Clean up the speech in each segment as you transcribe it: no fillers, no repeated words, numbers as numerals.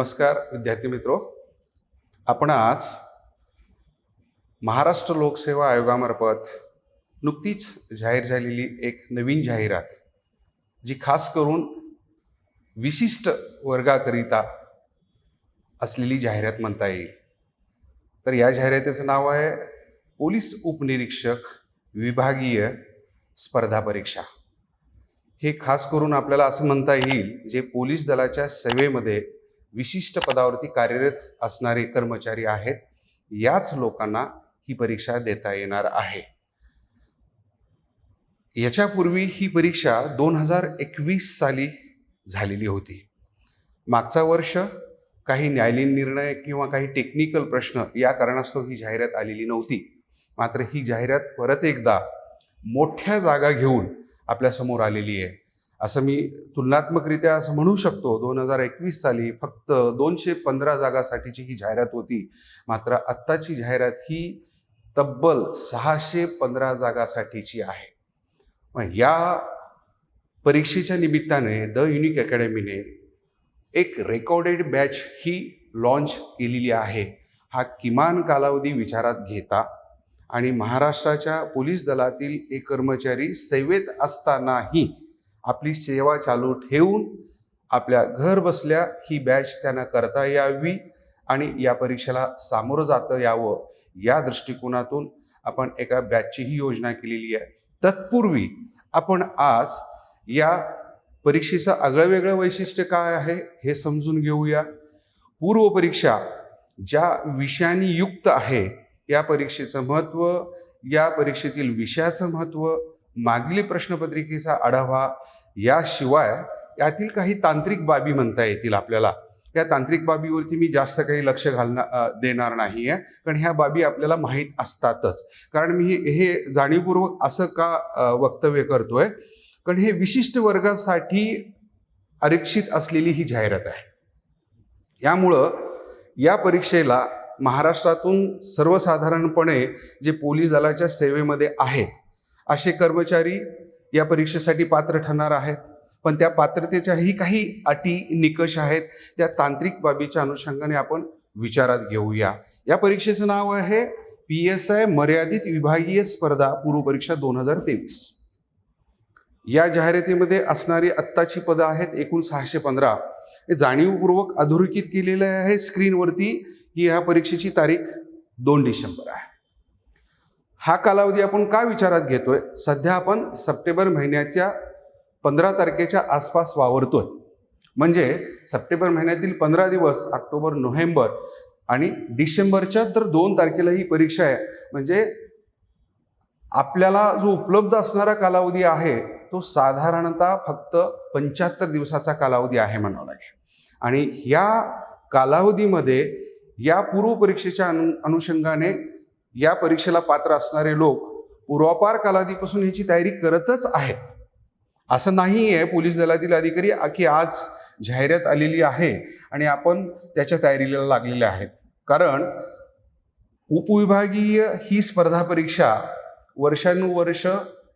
नमस्कार विद्यार्थी मित्रो. आपण आज महाराष्ट्र लोकसेवा आयोगामार्फत नुकतीच जाहीर झालेली एक नवीन जाहिरात, जी खास करून विशिष्ट वर्गाकरिता असलेली जाहिरात म्हणता येईल. तर या जाहिरातीचं नाव आहे पोलीस उपनिरीक्षक विभागीय स्पर्धा परीक्षा. हे खास करून आपल्याला असं म्हणता येईल जे पोलीस दलाच्या सेवेमध्ये विशिष्ट पदावरती कार्यरत असणारे कर्मचारी आहेत, याच लोकांना ही परीक्षा देता येणार आहे. याच्यापूर्वी ही परीक्षा 2021 साली झालेली होती. मागचा वर्ष काही न्यायालयीन निर्णय किंवा काही टेक्निकल प्रश्न या कारणास्तव ही जाहिरात आलेली नव्हती. मात्र ही जाहिरात परत एकदा मोठ्या जागा घेऊन आपल्या समोर आलेली आहे. असं मी तुलनात्मकरित्या असं म्हणू शकतो, 2021 साली फक्त 215 जागासाठीची ही जाहिरात होती. मात्र आत्ताची जाहिरात ही तब्बल 615 जागासाठीची आहे. मग या परीक्षेच्या निमित्ताने द युनिक अकॅडमीने एक रेकॉर्डेड बॅच ही लॉन्च केलेली आहे. हा किमान कालावधी विचारात घेता आणि महाराष्ट्राच्या पोलीस दलातील एक कर्मचारी सेवेत असतानाही आपली सेवा चालू ठेवून आपल्या घर बसल्या ही बॅच त्यांना करता यावी आणि या परीक्षेला सामोरं जाता यावं, या दृष्टिकोनातून आपण एका बॅचची ही योजना केलेली आहे. तत्पूर्वी आपण आज या परीक्षेचं आगळंवेगळं वैशिष्ट्य काय आहे हे समजून घेऊया. पूर्व परीक्षा ज्या विषयांनी युक्त आहे, या परीक्षेचं महत्त्व, या परीक्षेतील विषयाचं महत्त्व, मागील प्रश्नपत्रिकेचा आढावा, याशिवाय यातील काही तांत्रिक बाबी म्हणता येतील आपल्याला. या तांत्रिक बाबीवरती मी जास्त काही लक्ष देणार नाही आहे, कारण ह्या बाबी आपल्याला माहीत असतातच. कारण मी हे जाणीवपूर्वक असं का वक्तव्य करतोय, कारण हे विशिष्ट वर्गासाठी आरक्षित असलेली ही जाहिरात आहे. यामुळं या परीक्षेला महाराष्ट्रातून सर्वसाधारणपणे जे पोलीस दलाच्या सेवेमध्ये आहेत असे कर्मचारी या परीक्षेसाठी पात्र ठरणार आहेत. पण त्या पात्रतेच्याही काही अटी निकष आहेत, त्या तांत्रिक बाबीच्या अनुषंगाने आपण विचारात घेऊया. या परीक्षेचं नाव आहे PSI मर्यादित विभागीय स्पर्धा पूर्व परीक्षा 2023. या जाहिरातीमध्ये असणारी आत्ताची पदं आहेत एकूण 615. हे जाणीवपूर्वक अधोरेखित केलेलं आहे स्क्रीनवरती की ह्या परीक्षेची तारीख 2 डिसेंबर आहे. हा कालावधी आपण का विचारात घेतोय? सध्या आपण सप्टेंबर महिन्याच्या 15 तारखेच्या आसपास वावरतोय. म्हणजे सप्टेंबर महिन्यातील 15 दिवस, ऑक्टोबर, नोव्हेंबर आणि डिसेंबरच्या तर 2 तारखेला ही परीक्षा आहे. म्हणजे आपल्याला जो उपलब्ध असणारा कालावधी आहे तो साधारणतः फक्त 75 दिवसाचा कालावधी आहे म्हणावं लागेल. आणि ह्या कालावधीमध्ये या पूर्व परीक्षेच्या अनुषंगाने या परीक्षेला पात्र असणारे लोक पूर्वापार कालावधीपासून ह्याची तयारी करतच आहेत. असं नाही आहे पोलीस दलातील अधिकारी की आज जाहिरात आलेली आहे आणि आपण त्याच्या तयारीला लागलेले आहेत. कारण उपविभागीय ही स्पर्धा परीक्षा वर्षानुवर्ष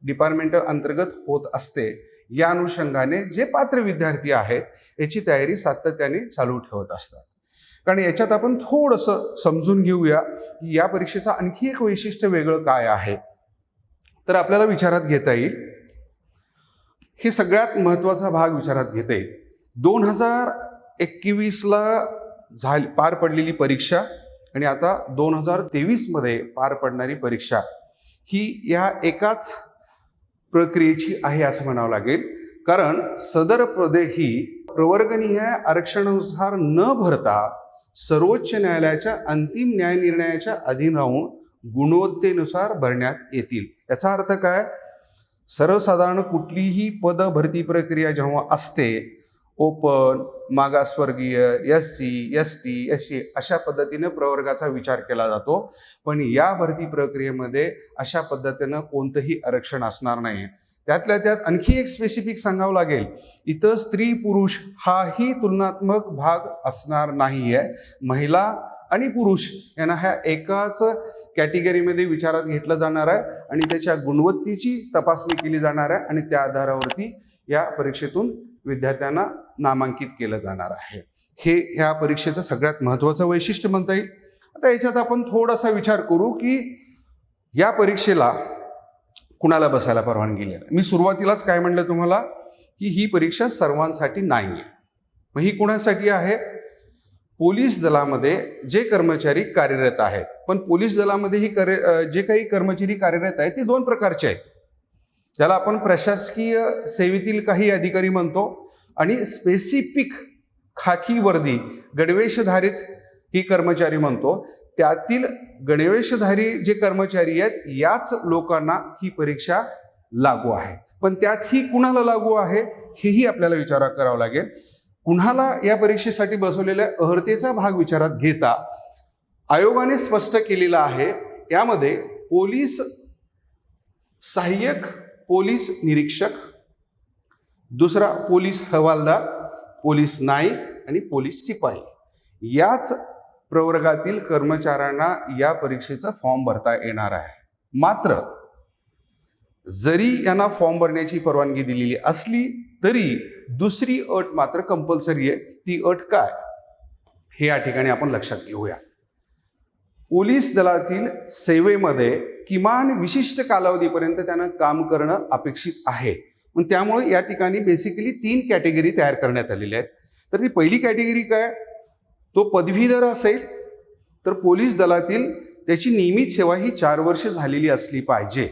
डिपार्टमेंटल अंतर्गत होत असते. या अनुषंगाने जे पात्र विद्यार्थी आहेत याची तयारी सातत्याने चालू ठेवत असतात. कारण याच्यात आपण थोडंसं समजून घेऊया की या परीक्षेचं आणखी एक वैशिष्ट्य वेगळं काय आहे. तर आपल्याला विचारात घेता येईल, हे सगळ्यात महत्त्वाचा भाग विचारात घेता येईल. 2021ला पार पडलेली परीक्षा आणि आता 2023मध्ये पार पडणारी परीक्षा ही या एकाच प्रक्रियेची आहे असं म्हणावं लागेल. कारण सदर पदे ही प्रवर्गनीय आरक्षणानुसार न भरता सर्वोच्च न्यायालयाच्या अंतिम न्यायनिर्णयाच्या अधीन राहून गुणवत्तेनुसार भरण्यात येतील. याचा अर्थ काय? सर्वसाधारण कुठलीही पद भरती प्रक्रिया जेव्हा असते, ओपन, मागासवर्गीय, SC, ST, SC अशा पद्धतीनं प्रवर्गाचा विचार केला जातो. पण या भरती प्रक्रियेमध्ये अशा पद्धतीनं कोणतंही आरक्षण असणार नाही. त्यातल्या त्यात आणखी एक स्पेसिफिक सांगावं लागेल, इथं स्त्री पुरुष हाही तुलनात्मक भाग असणार नाहीये. महिला आणि पुरुष यांना ह्या एकाच कॅटेगरीमध्ये विचारात घेतलं जाणार आहे आणि त्याच्या गुणवत्तेची तपासणी केली जाणार आहे आणि त्या आधारावरती या परीक्षेतून विद्यार्थ्यांना नामांकित केलं जाणार आहे. हे ह्या परीक्षेचं सगळ्यात महत्त्वाचं वैशिष्ट्य म्हणता येईल. आता याच्यात आपण थोडासा विचार करू की या परीक्षेला कुणाला बसायला परवानगी दिली. मी सुरुवातीलाच काय म्हणलं तुम्हाला की ही परीक्षा सर्वांसाठी नाही आहे. मग ही कुणासाठी आहे? पोलीस दलामध्ये जे कर्मचारी कार्यरत आहेत. पण पोलीस दलामध्ये जे काही कर्मचारी कार्यरत आहेत ते दोन प्रकारचे आहेत. त्याला आपण प्रशासकीय सेवेतील काही अधिकारी म्हणतो आणि स्पेसिफिक खाकी वर्दी गणवेशधारित ही कर्मचारी म्हणतो. त्यातील गणवेशधारी जे कर्मचारी आहेत याच लोकांना ही परीक्षा लागू आहे. पण त्यात ही कुणाला लागू आहे हेही आपल्याला विचार करावा लागेल. कुणाला या परीक्षेसाठी बसवलेल्या अर्हतेचा भाग विचारात घेता आयोगाने स्पष्ट केलेला आहे. यामध्ये पोलीस सहाय्यक पोलीस निरीक्षक, दुसरा पोलीस हवालदार, पोलीस नाईक आणि पोलीस शिपाई याच प्रवर्गातील कर्मचाऱ्यांना या परीक्षेचा फॉर्म भरता येणार आहे. मात्र जरी यांना फॉर्म भरण्याची परवानगी दिलेली असली तरी दुसरी अट मात्र कंपल्सरी आहे. ती अट काय हे या ठिकाणी आपण लक्षात घेऊया. पोलीस दलातील सेवेमध्ये किमान विशिष्ट कालावधीपर्यंत त्यांना काम करणं अपेक्षित आहे. पण त्यामुळे या ठिकाणी बेसिकली 3 कॅटेगरी तयार करण्यात आलेल्या आहेत. तर ती पहिली कॅटेगरी काय? तो पदवीधर असेल तर पोलीस दलातील त्याची नियमित सेवा ही 4 वर्ष झालेली असली पाहिजे.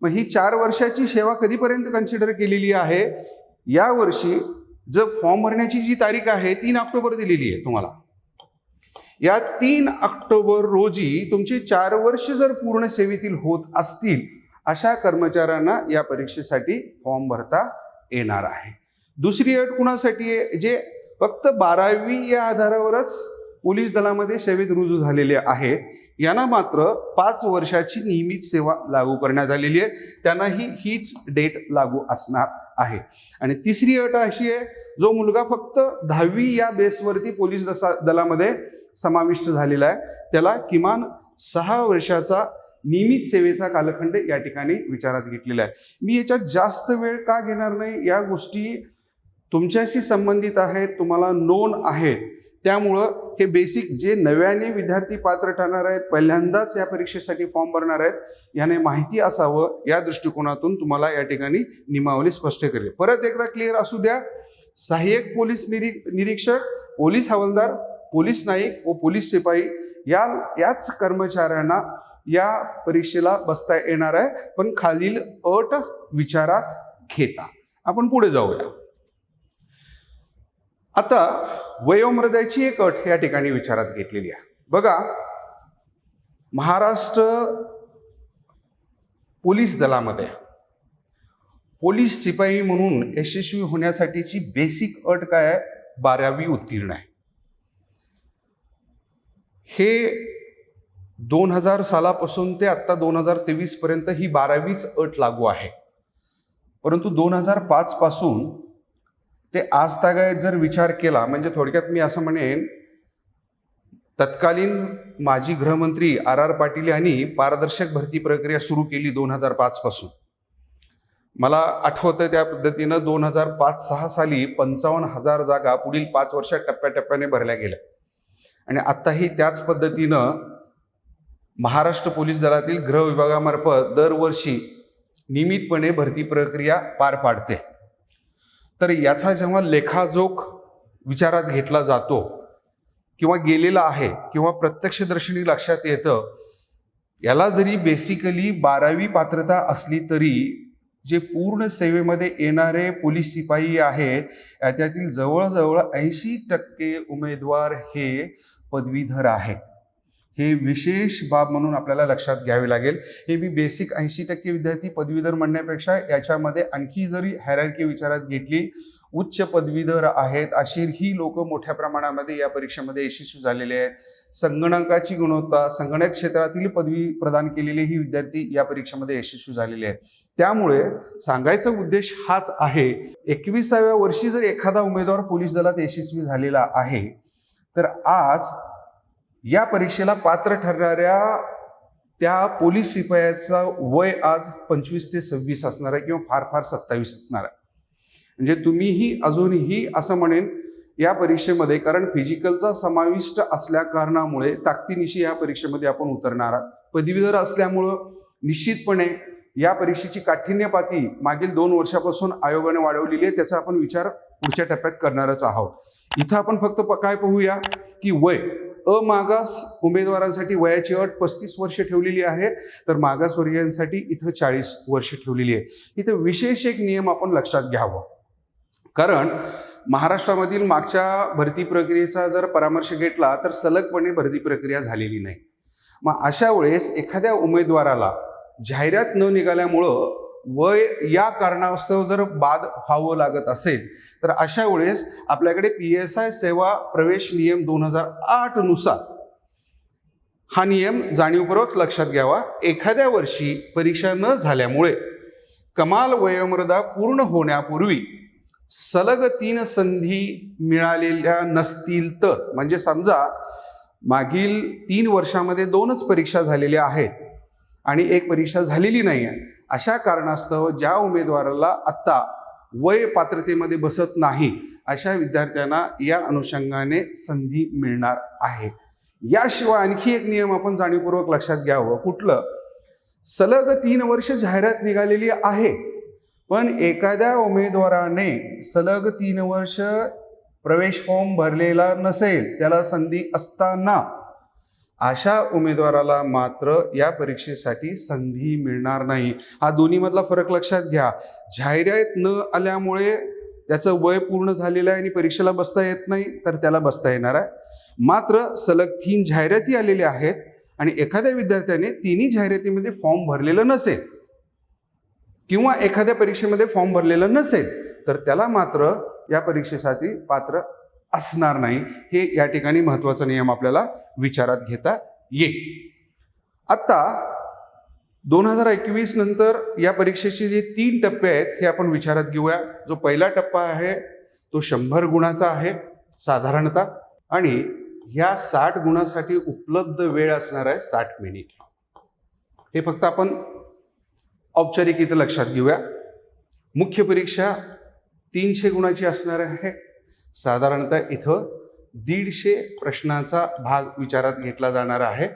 मग ही 4 वर्षाची सेवा कधीपर्यंत कन्सिडर केलेली आहे? या वर्षी जर फॉर्म भरण्याची जी तारीख आहे 3 ऑक्टोबर दिलेली आहे तुम्हाला. या 3 ऑक्टोबर रोजी तुमचे 4 वर्ष जर पूर्ण सेवेतील होत असतील अशा कर्मचाऱ्यांना या परीक्षेसाठी फॉर्म भरता येणार आहे. दुसरी अट कुणासाठी आहे? जे फक्त 12वी या आधारावरच पोलीस दलामध्ये सेवेत रुजू झालेले आहेत. यांना मात्र 5 वर्षाची नियमित सेवा लागू करण्यात आलेली आहे. त्यांनाही हीच डेट लागू असणार आहे. आणि तिसरी अट अशी आहे, जो मुलगा फक्त 10वी या बेसवरती पोलीस दलामध्ये समाविष्ट झालेला आहे त्याला किमान 6 वर्षाचा नियमित सेवेचा कालखंड या ठिकाणी विचारात घेतलेला आहे. मी याच्यात जास्त वेळ का घेणार नाही. या गोष्टी तुमच्याशी संबंधित आहेत, तुम्हाला नोन आहेत. त्यामुळं हे बेसिक जे नव्याने विद्यार्थी पात्र ठरणार आहेत, पहिल्यांदाच या परीक्षेसाठी फॉर्म भरणार आहेत, याने माहिती असावं या दृष्टिकोनातून तुम्हाला या ठिकाणी नियमावली स्पष्ट करेल. परत एकदा क्लिअर असू द्या. सहाय्यक पोलीस निरीक्षक, पोलीस हवालदार, पोलीस नाईक व पोलीस शिपाई याच कर्मचाऱ्यांना या परीक्षेला बसता येणार आहे. पण खालील अट विचारात घेता. आपण पुढे जाऊया. आता वयोमर्यादेची एक अट या ठिकाणी विचारात घेतलेली आहे. बघा, महाराष्ट्र पोलीस दलामध्ये पोलीस शिपाई म्हणून यशस्वी होण्यासाठीची बेसिक अट काय आहे? 12वी उत्तीर्ण आहे. हे 2000 सालापासून ते आता 2023 पर्यंत ही 12वीच अट लागू आहे. परंतु 2005 पासून ते आज तागायत जर विचार केला, म्हणजे थोडक्यात मी असं म्हणेन, तत्कालीन माजी गृहमंत्री RR पाटील यांनी पारदर्शक भरती प्रक्रिया सुरू केली 2005 पासून. मला आठवतं त्या पद्धतीनं 2005-06 साली 55,000 जागा पुढील 5 वर्षात टप्प्याटप्प्याने भरल्या गेल्या. आणि आत्ताही त्याच पद्धतीनं महाराष्ट्र पोलीस दलातील गृह विभागामार्फत दरवर्षी नियमितपणे भरती प्रक्रिया पार पाडते. तर याचा जेव्हा लेखाजोख विचारात घेतला जातो किंवा गेलेला आहे किंवा प्रत्यक्षदर्शनी लक्षात येतं, याला जरी बेसिकली 12वी पात्रता असली तरी जे पूर्ण सेवेमध्ये येणारे पोलीस शिपाई आहेत याच्यातील जवळजवळ 80% उमेदवार हे पदवीधर आहेत. हे विशेष बाब म्हणून आपल्याला लक्षात घ्यावे लागेल. हे मी बेसिक 80% विद्यार्थी पदवीधर म्हणण्यापेक्षा याच्यामध्ये आणखी जरी हायरार्की विचारात घेतली, उच्च पदवीधर आहेत अशी ही लोक मोठ्या प्रमाणामध्ये या परीक्षेमध्ये यशस्वी झालेले आहेत. संगणकाची गुणवत्ता, संगणक क्षेत्रातील पदवी प्रदान केलेले ही विद्यार्थी या परीक्षेमध्ये यशस्वी झालेले आहेत. त्यामुळे सांगायचा उद्देश हाच आहे, 21व्या वर्षी जर एखादा उमेदवार पोलीस दलात यशस्वी झालेला आहे तर आज या परीक्षेला पात्र ठरणाऱ्या त्या पोलीस शिपायाचा वय आज 25 ते 26 असणार आहे किंवा फार फार 27 असणार आहे. म्हणजे तुम्हीही अजूनही असं म्हणेन या परीक्षेमध्ये, कारण फिजिकलचा समाविष्ट असल्या कारणामुळे ताकदीनिशी या परीक्षेमध्ये आपण उतरणार आहात. पदवीधर असल्यामुळं निश्चितपणे या परीक्षेची काठिण्य पातळी मागील 2 वर्षापासून आयोगाने वाढवलेली आहे. त्याचा आपण विचार पुढच्या टप्प्यात करणारच आहोत. इथं आपण फक्त काय पाहूया की वय अमागास उमेदवारांसाठी वयाची अट 35 वर्ष ठेवलेली आहे, तर मागासवर्गीयांसाठी इथं 40 वर्ष ठेवलेली आहे. इथं विशेष एक नियम आपण लक्षात घ्यावा, कारण महाराष्ट्रामधील मागच्या भरती प्रक्रियेचा जर परामर्श घेतला तर सलगपणे भरती प्रक्रिया झालेली नाही. मग अशा वेळेस एखाद्या उमेदवाराला जाहिरात न निघाल्यामुळं वय या कारणास्तव जर बाद व्हावं लागत असेल तर अशा वेळेस आपल्याकडे PSI सेवा प्रवेश नियम 2008 नुसार हा नियम जाणीवपूर्वक लक्षात घ्यावा. एखाद्या वर्षी परीक्षा न झाल्यामुळे कमाल वयोमर्यादा पूर्ण होण्यापूर्वी सलग 3 संधी मिळालेल्या नसतील तर, म्हणजे समजा मागील 3 वर्षामध्ये 2च परीक्षा झालेल्या आहेत आणि एक परीक्षा झालेली नाही आहे, अशा कारणास्तव ज्या उमेदवाराला आत्ता वय पात्रतेमध्ये बसत नाही अशा विद्यार्थ्यांना या अनुषंगाने संधी मिळणार आहे. याशिवाय आणखी एक नियम आपण जाणीवपूर्वक लक्षात घ्यावं. कुठलं? सलग 3 वर्ष जाहिरात निघालेली आहे, पण एखाद्या उमेदवाराने सलग 3 वर्ष प्रवेश फॉर्म भरलेला नसेल, त्याला संधी असताना अशा उमेदवाराला मात्र या परीक्षेसाठी संधी मिळणार नाही. हा दोन्हीमधला फरक लक्षात घ्या. जाहिरात न आल्यामुळे त्याचं वय पूर्ण झालेलं आहे आणि परीक्षेला बसता येत नाही, तर त्याला बसता येणार आहे. मात्र सलग 3 जाहिराती आलेल्या आहेत आणि एखाद्या विद्यार्थ्याने 3ही जाहिरातीमध्ये फॉर्म भरलेलं नसेल किंवा एखाद्या परीक्षेमध्ये फॉर्म भरलेलं नसेल, तर त्याला मात्र या परीक्षेसाठी पात्र असणार नाही. हे या ठिकाणी महत्त्वाचा नियम आपल्याला विचारात घेता येईल. आता 2021 नंतर या परीक्षेचे जे 3 टप्पे आहेत हे आपण विचारात घेऊया. जो पहिला टप्पा आहे तो 100 गुणाचा आहे साधारणतः, आणि या 60 गुणासाठी उपलब्ध वेळ असणार आहे 60 मिनिट. हे फक्त आपण औपचारिक इथं लक्षात घेऊया. मुख्य परीक्षा 300 गुणाची असणार आहे. साधारणतः इथं 150 प्रश्नाचा भाग विचारात घेतला जाणार आहे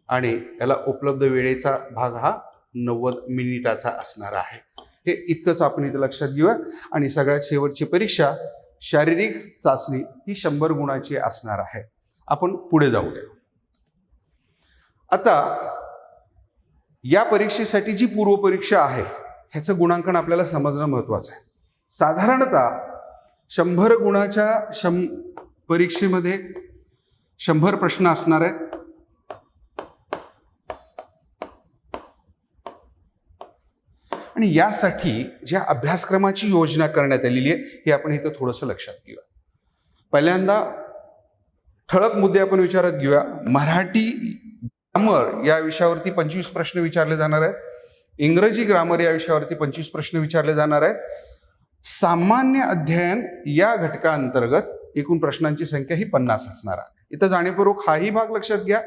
आणि याला उपलब्ध वेळेचा भाग हा 90 मिनिटाचा असणार आहे. हे इतकंच आपण इथं लक्षात घेऊया. आणि सगळ्यात शेवटची परीक्षा शारीरिक चाचणी ही 100 गुणाची असणार आहे. आपण पुढे जाऊया. आता या परीक्षेसाठी जी पूर्वपरीक्षा आहे ह्याचं गुणांकन आपल्याला समजणं महत्त्वाचं आहे. साधारणतः 100 गुणाच्या परीक्षेमध्ये 100 प्रश्न असणार आहेत. आणि यासाठी ज्या अभ्यासक्रमाची योजना करण्यात आलेली आहे हे आपण इथं थोडंसं लक्षात घेऊया. पहिल्यांदा ठळक मुद्दे आपण विचारात घेऊया. मराठी ग्रामर या विषयावरती 25 प्रश्न विचारले जाणार आहेत. इंग्रजी ग्रामर या विषयावरती 25 प्रश्न विचारले जाणार आहेत. सामान्य अध्ययन या घटकाअंतर्गत एकूण प्रश्नांची संख्या ही 50 असणार आहे. इथं जाणीवपूर्वक हाही भाग लक्षात घ्या.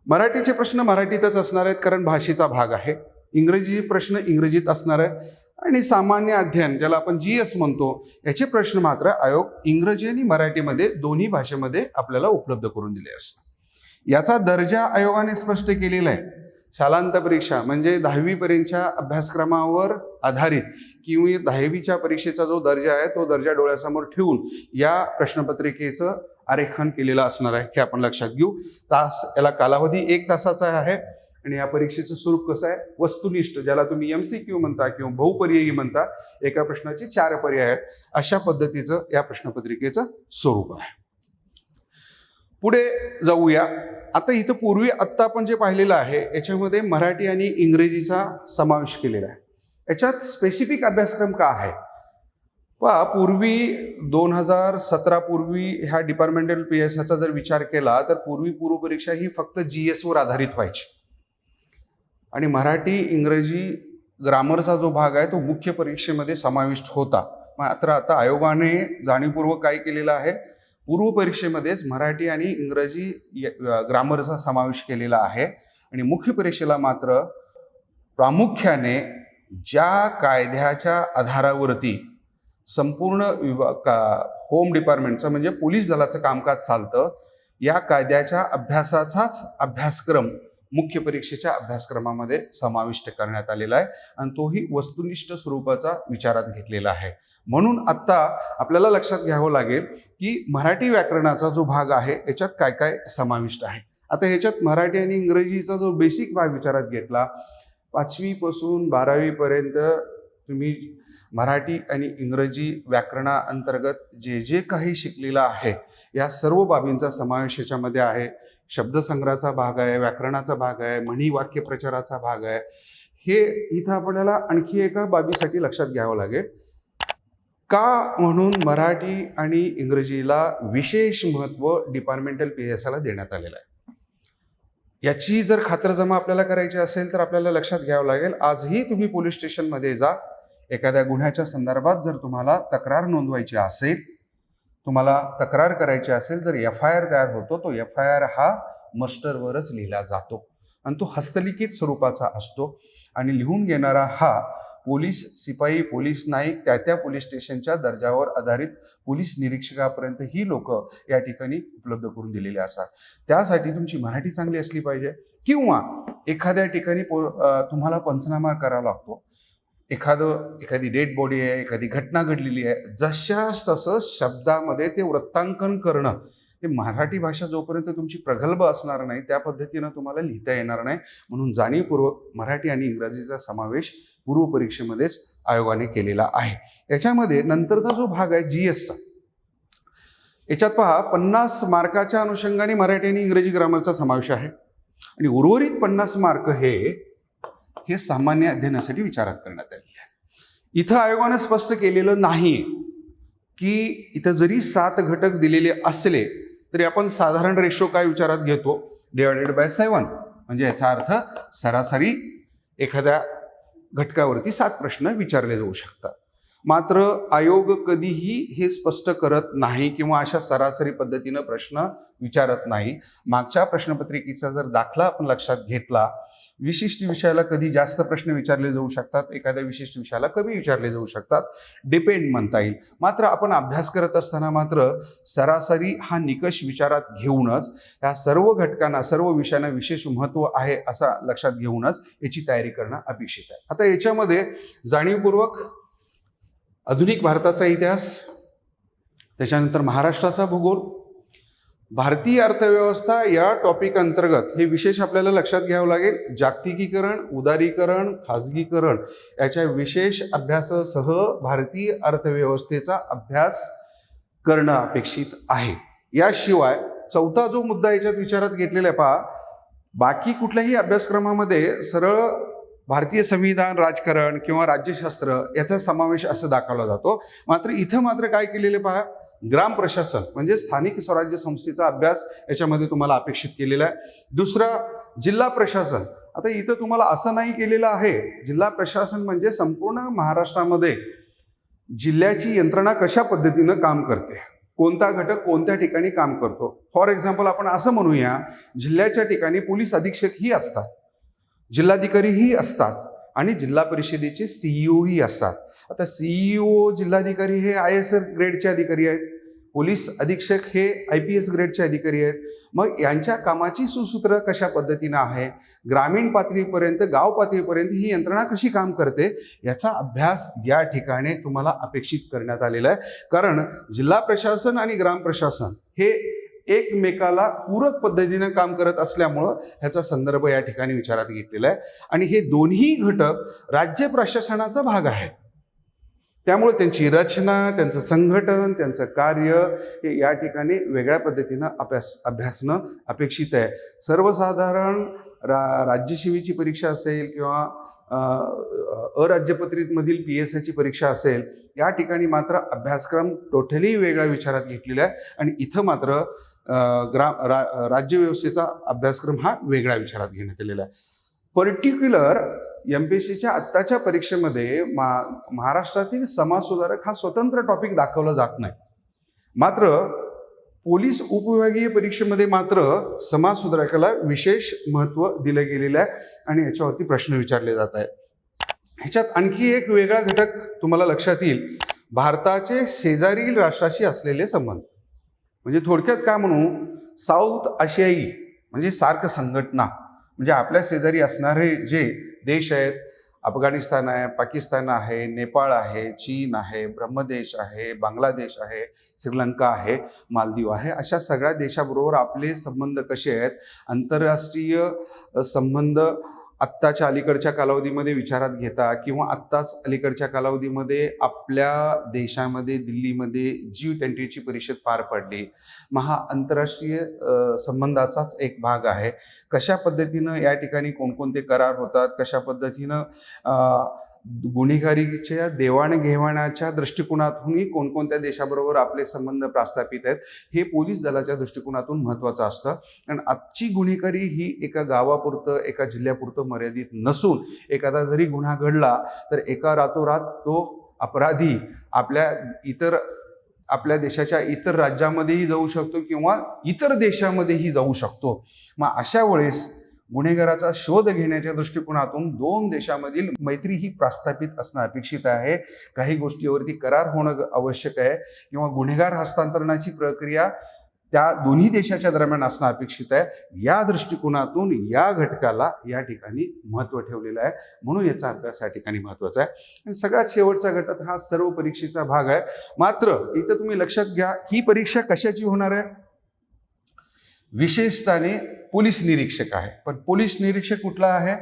मराठीचे प्रश्न मराठीतच असणार आहेत कारण भाषेचा भाग आहे. इंग्रजी प्रश्न इंग्रजीत असणार आहे. आणि सामान्य अध्ययन ज्याला आपण GS म्हणतो याचे प्रश्न मात्र आयोग इंग्रजी आणि मराठीमध्ये दोन्ही भाषेमध्ये आपल्याला उपलब्ध करून दिले असतात. याचा दर्जा आयोगाने स्पष्ट केलेला आहे. शालांत परीक्षा म्हणजे 10वी पर्यंतच्या अभ्यासक्रमावर आधारित किंवा 10वीच्या परीक्षेचा जो दर्जा आहे तो दर्जा डोळ्यासमोर ठेवून या प्रश्नपत्रिकेचं आरेखन केलेलं असणार आहे. हे आपण लक्षात घेऊ. याला कालावधी 1 तासाचा आहे. आणि या परीक्षेचं स्वरूप कसं आहे? वस्तुनिष्ठ, ज्याला तुम्ही MCQ म्हणता किंवा बहुपर्यायी म्हणता. एका प्रश्नाचे 4 पर्याय आहेत. अशा पद्धतीचं या प्रश्नपत्रिकेचं स्वरूप आहे. पुढे जाऊया. आता इथं पूर्वी आत्ता आपण जे पाहिलेलं आहे याच्यामध्ये मराठी आणि इंग्रजीचा समावेश केलेला आहे. याच्यात स्पेसिफिक अभ्यासक्रम का आहे? पहा, पूर्वी 2017 पूर्वी ह्या डिपार्टमेंटल PSIचा जर विचार केला तर पूर्वी पूर्वपरीक्षा ही फक्त GS वर आधारित व्हायची आणि मराठी इंग्रजी ग्रामरचा जो भाग आहे तो मुख्य परीक्षेमध्ये समाविष्ट होता. मात्र आता आयोगाने जाणीवपूर्वक काय केलेलं आहे, पूर्व परीक्षेमध्येच मराठी आणि इंग्रजी ग्रामरचा समावेश केलेला आहे. आणि मुख्य परीक्षेला मात्र प्रामुख्याने ज्या कायद्याच्या आधारावरती संपूर्ण होम डिपार्टमेंटचं म्हणजे पोलीस दलाचं कामकाज चालतं, या कायद्याच्या अभ्यासाचाच अभ्यासक्रम मुख्य परीक्षेच्या अभ्यासक्रमामध्ये समाविष्ट करण्यात आलेला आहे आणि तोही वस्तुनिष्ठ स्वरूपाचा विचारात घेतलेला आहे. म्हणून आत्ता आपल्याला लक्षात घ्यावं लागेल की मराठी व्याकरणाचा जो भाग आहे याच्यात काय काय समाविष्ट आहे. आता ह्याच्यात मराठी आणि इंग्रजीचा जो बेसिक भाग विचारात घेतला, 5वी पासून 12वी पर्यंत तुम्ही मराठी आणि इंग्रजी व्याकरणाअंतर्गत जे जे काही शिकलेलं आहे या सर्व बाबींचा समावेश याच्यामध्ये आहे. शब्दसंग्रहाचा भाग आहे, व्याकरणाचा भाग आहे, म्हणी वाक्यप्रचाराचा भाग आहे. हे इथं आपल्याला आणखी एका बाबीसाठी लक्षात घ्यावं लागेल, का म्हणून मराठी आणि इंग्रजीला विशेष महत्त्व डिपार्टमेंटल PSला देण्यात आलेलं आहे. याची जर खातरजमा आपल्याला करायची असेल तर आपल्याला लक्षात घ्यावं लागेल, आजही तुम्ही पोलीस स्टेशनमध्ये जा, एखाद्या गुन्ह्याच्या संदर्भात जर तुम्हाला तक्रार नोंदवायची असेल, तुम्हाला तक्रार करायची असेल, जर FIR तयार होतो तो FIR हा मस्टरवरच लिहिला जातो आणि तो हस्तलिखित स्वरूपाचा असतो आणि लिहून घेणारा हा पोलीस शिपाई, पोलीस नाईक, त्या पोलीस स्टेशनच्या दर्जावर आधारित पोलीस निरीक्षकापर्यंत ही लोक या ठिकाणी उपलब्ध करून दिलेले असतात. त्यासाठी तुमची मराठी चांगली असली पाहिजे किंवा एखाद्या ठिकाणी तुम्हाला पंचनामा करावा लागतो, एखादी डेड बॉडी आहे, एखादी घटना घडलेली आहे, जशास तसं शब्दामध्ये ते वृत्तांकन करणं, हे मराठी भाषा जोपर्यंत तुमची प्रगल्भ असणार नाही त्या पद्धतीनं तुम्हाला लिहिता येणार नाही. म्हणून जाणीवपूर्वक मराठी आणि इंग्रजीचा समावेश पूर्व परीक्षेमध्येच आयोगाने केलेला आहे. याच्यामध्ये नंतरचा जो भाग आहे GSचा, याच्यात पहा 50 मार्काच्या अनुषंगाने मराठी आणि इंग्रजी ग्रामरचा समावेश आहे आणि उर्वरित 50 मार्क हे सामान्य अध्ययनासाठी विचारात करण्यात आलेले आहे. इथं आयोगाने स्पष्ट केलेलं नाही की इथं जरी 7 घटक दिलेले असले तरी आपण साधारण रेशो काय विचारात घेतो, /7, म्हणजे याचा अर्थ सरासरी एखाद्या घटकावरती 7 प्रश्न विचारले जाऊ शकतात. मात्र आयोग कधीही हे स्पष्ट करत नाही किंवा अशा सरासरी पद्धतीनं प्रश्न विचारत नाही. मागच्या प्रश्नपत्रिकेचा जर दाखला आपण लक्षात घेतला, विशिष्ट विषयाला कधी जास्त प्रश्न विचारले जाऊ शकतात, एखाद्या विशिष्ट विषयाला कमी विचारले जाऊ शकतात, डिपेंड म्हणता येईल. मात्र आपण अभ्यास करत असताना मात्र सरासरी हा निकष विचारात घेऊनच या सर्व घटकांना, सर्व विषयांना विशेष महत्त्व आहे असा लक्षात घेऊनच याची तयारी करणं अपेक्षित आहे. आता याच्यामध्ये जाणीवपूर्वक आधुनिक भारताचा इतिहास, त्याच्यानंतर महाराष्ट्राचा भूगोल, भारतीय अर्थव्यवस्था या टॉपिक अंतर्गत हे विशेष आपल्याला लक्षात घ्यावं लागेल. जागतिकीकरण, उदारीकरण, खाजगीकरण याच्या विशेष अभ्यासासह भारतीय अर्थव्यवस्थेचा अभ्यास करणं अपेक्षित आहे. याशिवाय चौथा जो मुद्दा याच्यात विचारात घेतलेला आहे पहा, बाकी कुठल्याही अभ्यासक्रमामध्ये सरळ भारतीय संविधान, राजकारण किंवा राज्यशास्त्र याचा समावेश असं दाखवला जातो. मात्र इथं मात्र काय केलेले पहा, ग्राम प्रशासन म्हणजे स्थानिक स्वराज्य संस्थेचा अभ्यास याच्यामध्ये तुम्हाला अपेक्षित केलेला आहे. दुसरा जिल्हा प्रशासन. आता इथं तुम्हाला असं नाही केलेलं आहे, जिल्हा प्रशासन म्हणजे संपूर्ण महाराष्ट्रामध्ये जिल्ह्याची यंत्रणा कशा पद्धतीनं काम करते, कोणता घटक कोणत्या ठिकाणी काम करतो. फॉर एक्झाम्पल आपण असं म्हणूया, जिल्ह्याच्या ठिकाणी पोलीस अधीक्षक ही असतात, जिल्हाधिकारीही असतात आणि जिल्हा परिषदेचे CEO ही असतात. आता CEO जिल्हाधिकारी हे IAS ग्रेडचे अधिकारी आहेत, पोलीस अधीक्षक हे IPS ग्रेडचे अधिकारी आहेत. मग यांच्या कामाची सुसूत्र कशा पद्धतीनं आहे, ग्रामीण पातळीपर्यंत, गाव पातळीपर्यंत ही यंत्रणा कशी काम करते याचा अभ्यास या ठिकाणी तुम्हाला अपेक्षित करण्यात आलेला आहे. कारण जिल्हा प्रशासन आणि ग्राम प्रशासन हे एकमेकाला पूरक पद्धतीने काम करत असल्यामुळं ह्याचा संदर्भ या ठिकाणी विचारात घेतलेला आहे आणि हे दोन्ही घटक राज्य प्रशासनाचा भाग आहेत. त्यामुळे त्यांची रचना, त्यांचं संघटन, त्यांचं कार्य हे या ठिकाणी वेगळ्या पद्धतीनं अभ्यासणं अपेक्षित आहे. सर्वसाधारण राज्यसेवेची परीक्षा असेल किंवा अराज्यपत्रितमधील PSIची परीक्षा असेल, या ठिकाणी मात्र अभ्यासक्रम टोटली वेगळा विचारात घेतलेला आहे आणि इथं मात्र राज्यव्यवस्थेचा अभ्यासक्रम हा वेगळा विचारात घेण्यात आलेला आहे. पर्टिक्युलर MPSCच्या आत्ताच्या परीक्षेमध्ये महाराष्ट्रातील समाजसुधारक हा स्वतंत्र टॉपिक दाखवला जात नाही. मात्र पोलीस उपविभागीय परीक्षेमध्ये मात्र समाजसुधारकाला विशेष महत्त्व दिलं गेलेलं आहे आणि याच्यावरती प्रश्न विचारले जात आहेत. ह्याच्यात आणखी एक वेगळा घटक तुम्हाला लक्षात येईल, भारताचे शेजारील राष्ट्राशी असलेले संबंध. म्हणजे थोडक्यात काय म्हणू, साऊथ आशियाई म्हणजे सार्क संघटना, म्हणजे आपल्या शेजारी असणारे जे देश आहेत, अफगाणिस्तान आहे, पाकिस्तान आहे, नेपाळ आहे, चीन आहे, ब्रह्मदेश आहे, बांगलादेश आहे, श्रीलंका आहे, मालदीव आहे, अशा सगळ्या देशाबरोबर आपले संबंध कसे आहेत, आंतरराष्ट्रीय संबंध आत्ताच्या अलीकडच्या कालावधीमध्ये विचारात घेता किंवा आत्ताच अलीकडच्या कालावधीमध्ये आपल्या देशामध्ये दिल्लीमध्ये G20ची परिषद पार पडली. मग हा आंतरराष्ट्रीय संबंधाचाच एक भाग आहे. कशा पद्धतीनं या ठिकाणी कोणकोणते करार होतात, कशा पद्धतीनं गुन्हेगारीच्या देवाणघेवाणाच्या दृष्टिकोनातूनही कोणकोणत्या देशाबरोबर आपले संबंध प्रस्थापित आहेत, हे पोलीस दलाच्या दृष्टिकोनातून महत्त्वाचं असतं. आणि आजची गुन्हेगारी ही एका गावापुरतं, एका जिल्ह्यापुरतं मर्यादित नसून, एखादा जरी गुन्हा घडला तर एका रातोरात तो अपराधी आपल्या देशाच्या इतर राज्यामध्येही जाऊ शकतो किंवा इतर देशामध्येही जाऊ शकतो. मग अशा वेळेस गुन्हेगाराचा शोध घेण्याच्या दृष्टिकोनातून दोन देशामधील मैत्री ही प्रस्थापित असणं अपेक्षित आहे. काही गोष्टीवरती करार होणं आवश्यक आहे किंवा गुन्हेगार हस्तांतरणाची प्रक्रिया त्या दोन्ही देशाच्या दरम्यान असणं अपेक्षित आहे. या दृष्टिकोनातून या घटकाला या ठिकाणी महत्त्व ठेवलेलं आहे, म्हणून याचा अभ्यास या ठिकाणी महत्त्वाचा आहे. आणि सगळ्यात शेवटचा घटक हा सर्व परीक्षेचा भाग आहे. मात्र इथं तुम्ही लक्षात घ्या, ही परीक्षा कशाची होणार आहे? विशेषतःने पोलीस निरीक्षक आहे. पण पोलीस निरीक्षक कुठला आहे?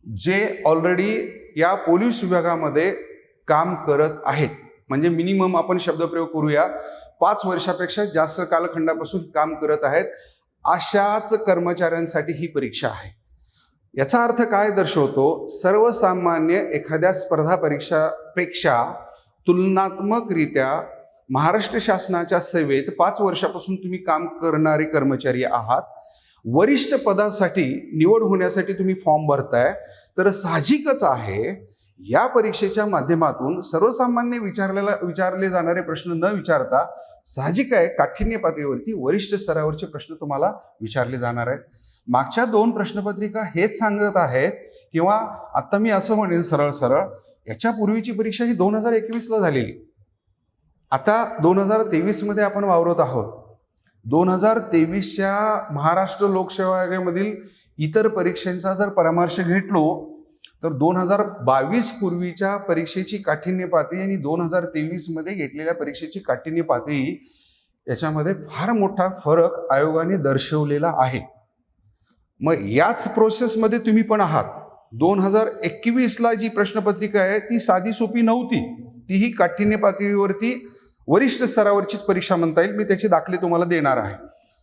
जे ऑलरेडी या पोलीस विभागामध्ये काम करत आहेत. म्हणजे मिनिमम आपण शब्दप्रयोग करूया, 5 वर्षापेक्षा जास्त कालखंडापासून काम करत आहेत, अशाच कर्मचाऱ्यांसाठी ही परीक्षा आहे. याचा अर्थ काय दर्शवतो? सर्वसामान्य एखाद्या स्पर्धा परीक्षापेक्षा तुलनात्मकरित्या महाराष्ट्र शासनाच्या सेवेत 5 वर्षापासून तुम्ही काम करणारे कर्मचारी आहात. वरिष्ठ पदासाठी निवड होण्यासाठी तुम्ही फॉर्म भरताय, तर साहजिकच आहे या परीक्षेच्या माध्यमातून सर्वसामान्य विचारले जाणारे प्रश्न न विचारता साहजिक आहे काठिण्य पातळीवरती वरिष्ठ स्तरावरचे प्रश्न तुम्हाला विचारले जाणार आहेत. मागच्या 2 प्रश्नपत्रिका हेच सांगत आहेत, किंवा आता मी असं म्हणेन सरळ याच्या पूर्वीची परीक्षा ही 2021ला झालेली. आता 2023 मध्ये आपण वावरत आहोत. 2023च्या महाराष्ट्र लोकसेवा आयोगामधील इतर परीक्षांचा जर परामर्श घेतलो तर 2022 पूर्वीच्या परीक्षेची काठिण्य पातळी आणि 2023 मध्ये घेतलेल्या परीक्षेची काठिण्य पातळी याच्यामध्ये फार मोठा फरक आयोगाने दर्शवलेला आहे. मग याच प्रोसेसमध्ये तुम्ही पण आहात. 2021ला जी प्रश्नपत्रिका आहे ती साधी सोपी नव्हती, तीही काठिण्य पातळीवरती वरिष्ठ स्तरावरचीच परीक्षा म्हणता येईल. मी त्याचे दाखले तुम्हाला देणार आहे.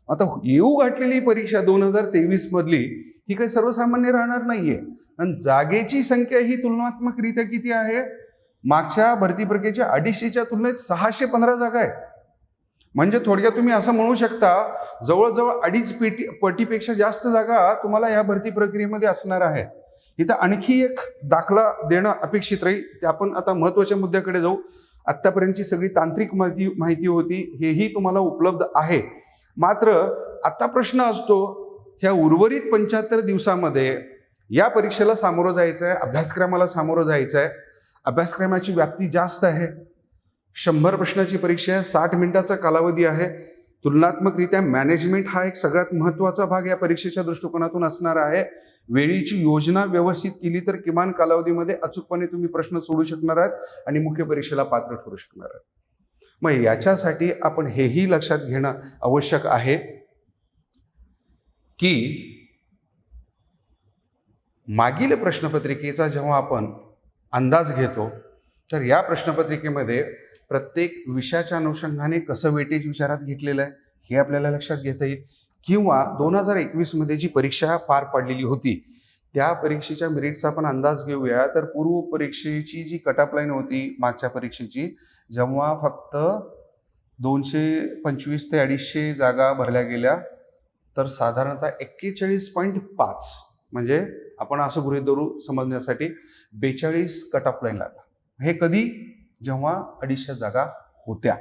आता येऊ घातलेली परीक्षा 2023 मधली ही काही सर्वसामान्य राहणार नाहीये. आणि जागेची संख्या ही तुलनात्मकरित्या किती आहे? मागच्या भरती प्रक्रियेच्या 250च्या तुलनेत 615 जागा आहेत. म्हणजे थोडक्यात तुम्ही असं म्हणू शकता, जवळजवळ 2.5 पटीपेक्षा जास्त जागा तुम्हाला या भरती प्रक्रियेमध्ये असणार आहे. इथं आणखी एक दाखला देणं अपेक्षित राहील. ते आपण आता महत्त्वाच्या मुद्द्याकडे जाऊ. आत्तापर्यंतची सगळी तांत्रिक माहिती होती, हेही तुम्हाला उपलब्ध आहे. मात्र आता प्रश्न असतो, ह्या उर्वरित 75 दिवसामध्ये या परीक्षेला सामोरं जायचं आहे, अभ्यासक्रमाला सामोरं जायचं आहे. अभ्यासक्रमाची व्याप्ती जास्त आहे. 100 प्रश्नाची परीक्षा आहे, 60 मिनिटाचा कालावधी आहे. तुलनात्मकरित्या मॅनेजमेंट हा एक सगळ्यात महत्त्वाचा भाग या परीक्षेच्या दृष्टिकोनातून असणार आहे. वेळेची योजना व्यवस्थित केली तर किमान कालावधीमध्ये अचूकपणे तुम्ही प्रश्न सोडू शकणार आहात आणि मुख्य परीक्षेला पात्र ठरू शकणार आहात. मग याच्यासाठी आपण हेही लक्षात घेणं आवश्यक आहे की मागील प्रश्नपत्रिकेचा जेव्हा आपण अंदाज घेतो तर या प्रश्नपत्रिकेमध्ये प्रत्येक विषयाच्या अनुषंगाने कसं वेटेज विचारात घेतलेलं आहे हे आपल्याला लक्षात घेता येईल. किंवा 2021 मध्ये जी परीक्षा पार पडलेली होती त्या परीक्षेच्या मेरिटचा आपण अंदाज घेऊया. तर पूर्व परीक्षेची जी कटअप लाईन होती मागच्या परीक्षेची, जेव्हा फक्त 225 ते 250 जागा भरल्या गेल्या, तर साधारणतः 41.5 म्हणजे आपण असं गृहीत धरू समजण्यासाठी 42 कटअप लाईन लागला. हे कधी? जेव्हा 250 जागा होत्या.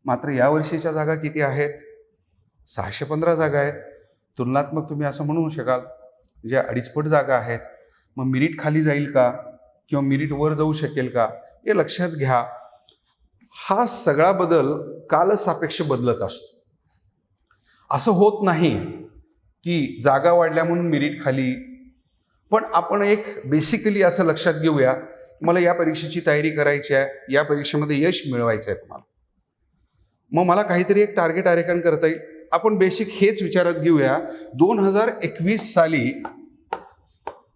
मात्र यावर्षीच्या जागा किती आहेत? 615 जागा आहेत. तुलनात्मक तुम्ही असं म्हणू शकाल, म्हणजे 2.5 पट जागा आहेत. मग मेरिट खाली जाईल का किंवा मेरिट वर जाऊ शकेल का हे लक्षात घ्या. हा सगळा बदल कालसापेक्ष बदलत असतो. असं होत नाही की जागा वाढल्या म्हणून मेरिट खाली. पण आपण एक बेसिकली असं लक्षात घेऊया, मला या परीक्षेची तयारी करायची आहे, या परीक्षेमध्ये यश मिळवायचं आहे तुम्हाला, मग मला काहीतरी एक टार्गेट आरेखन करता येईल. आपण बेसिक हेच विचारात घेऊया. 2021 साली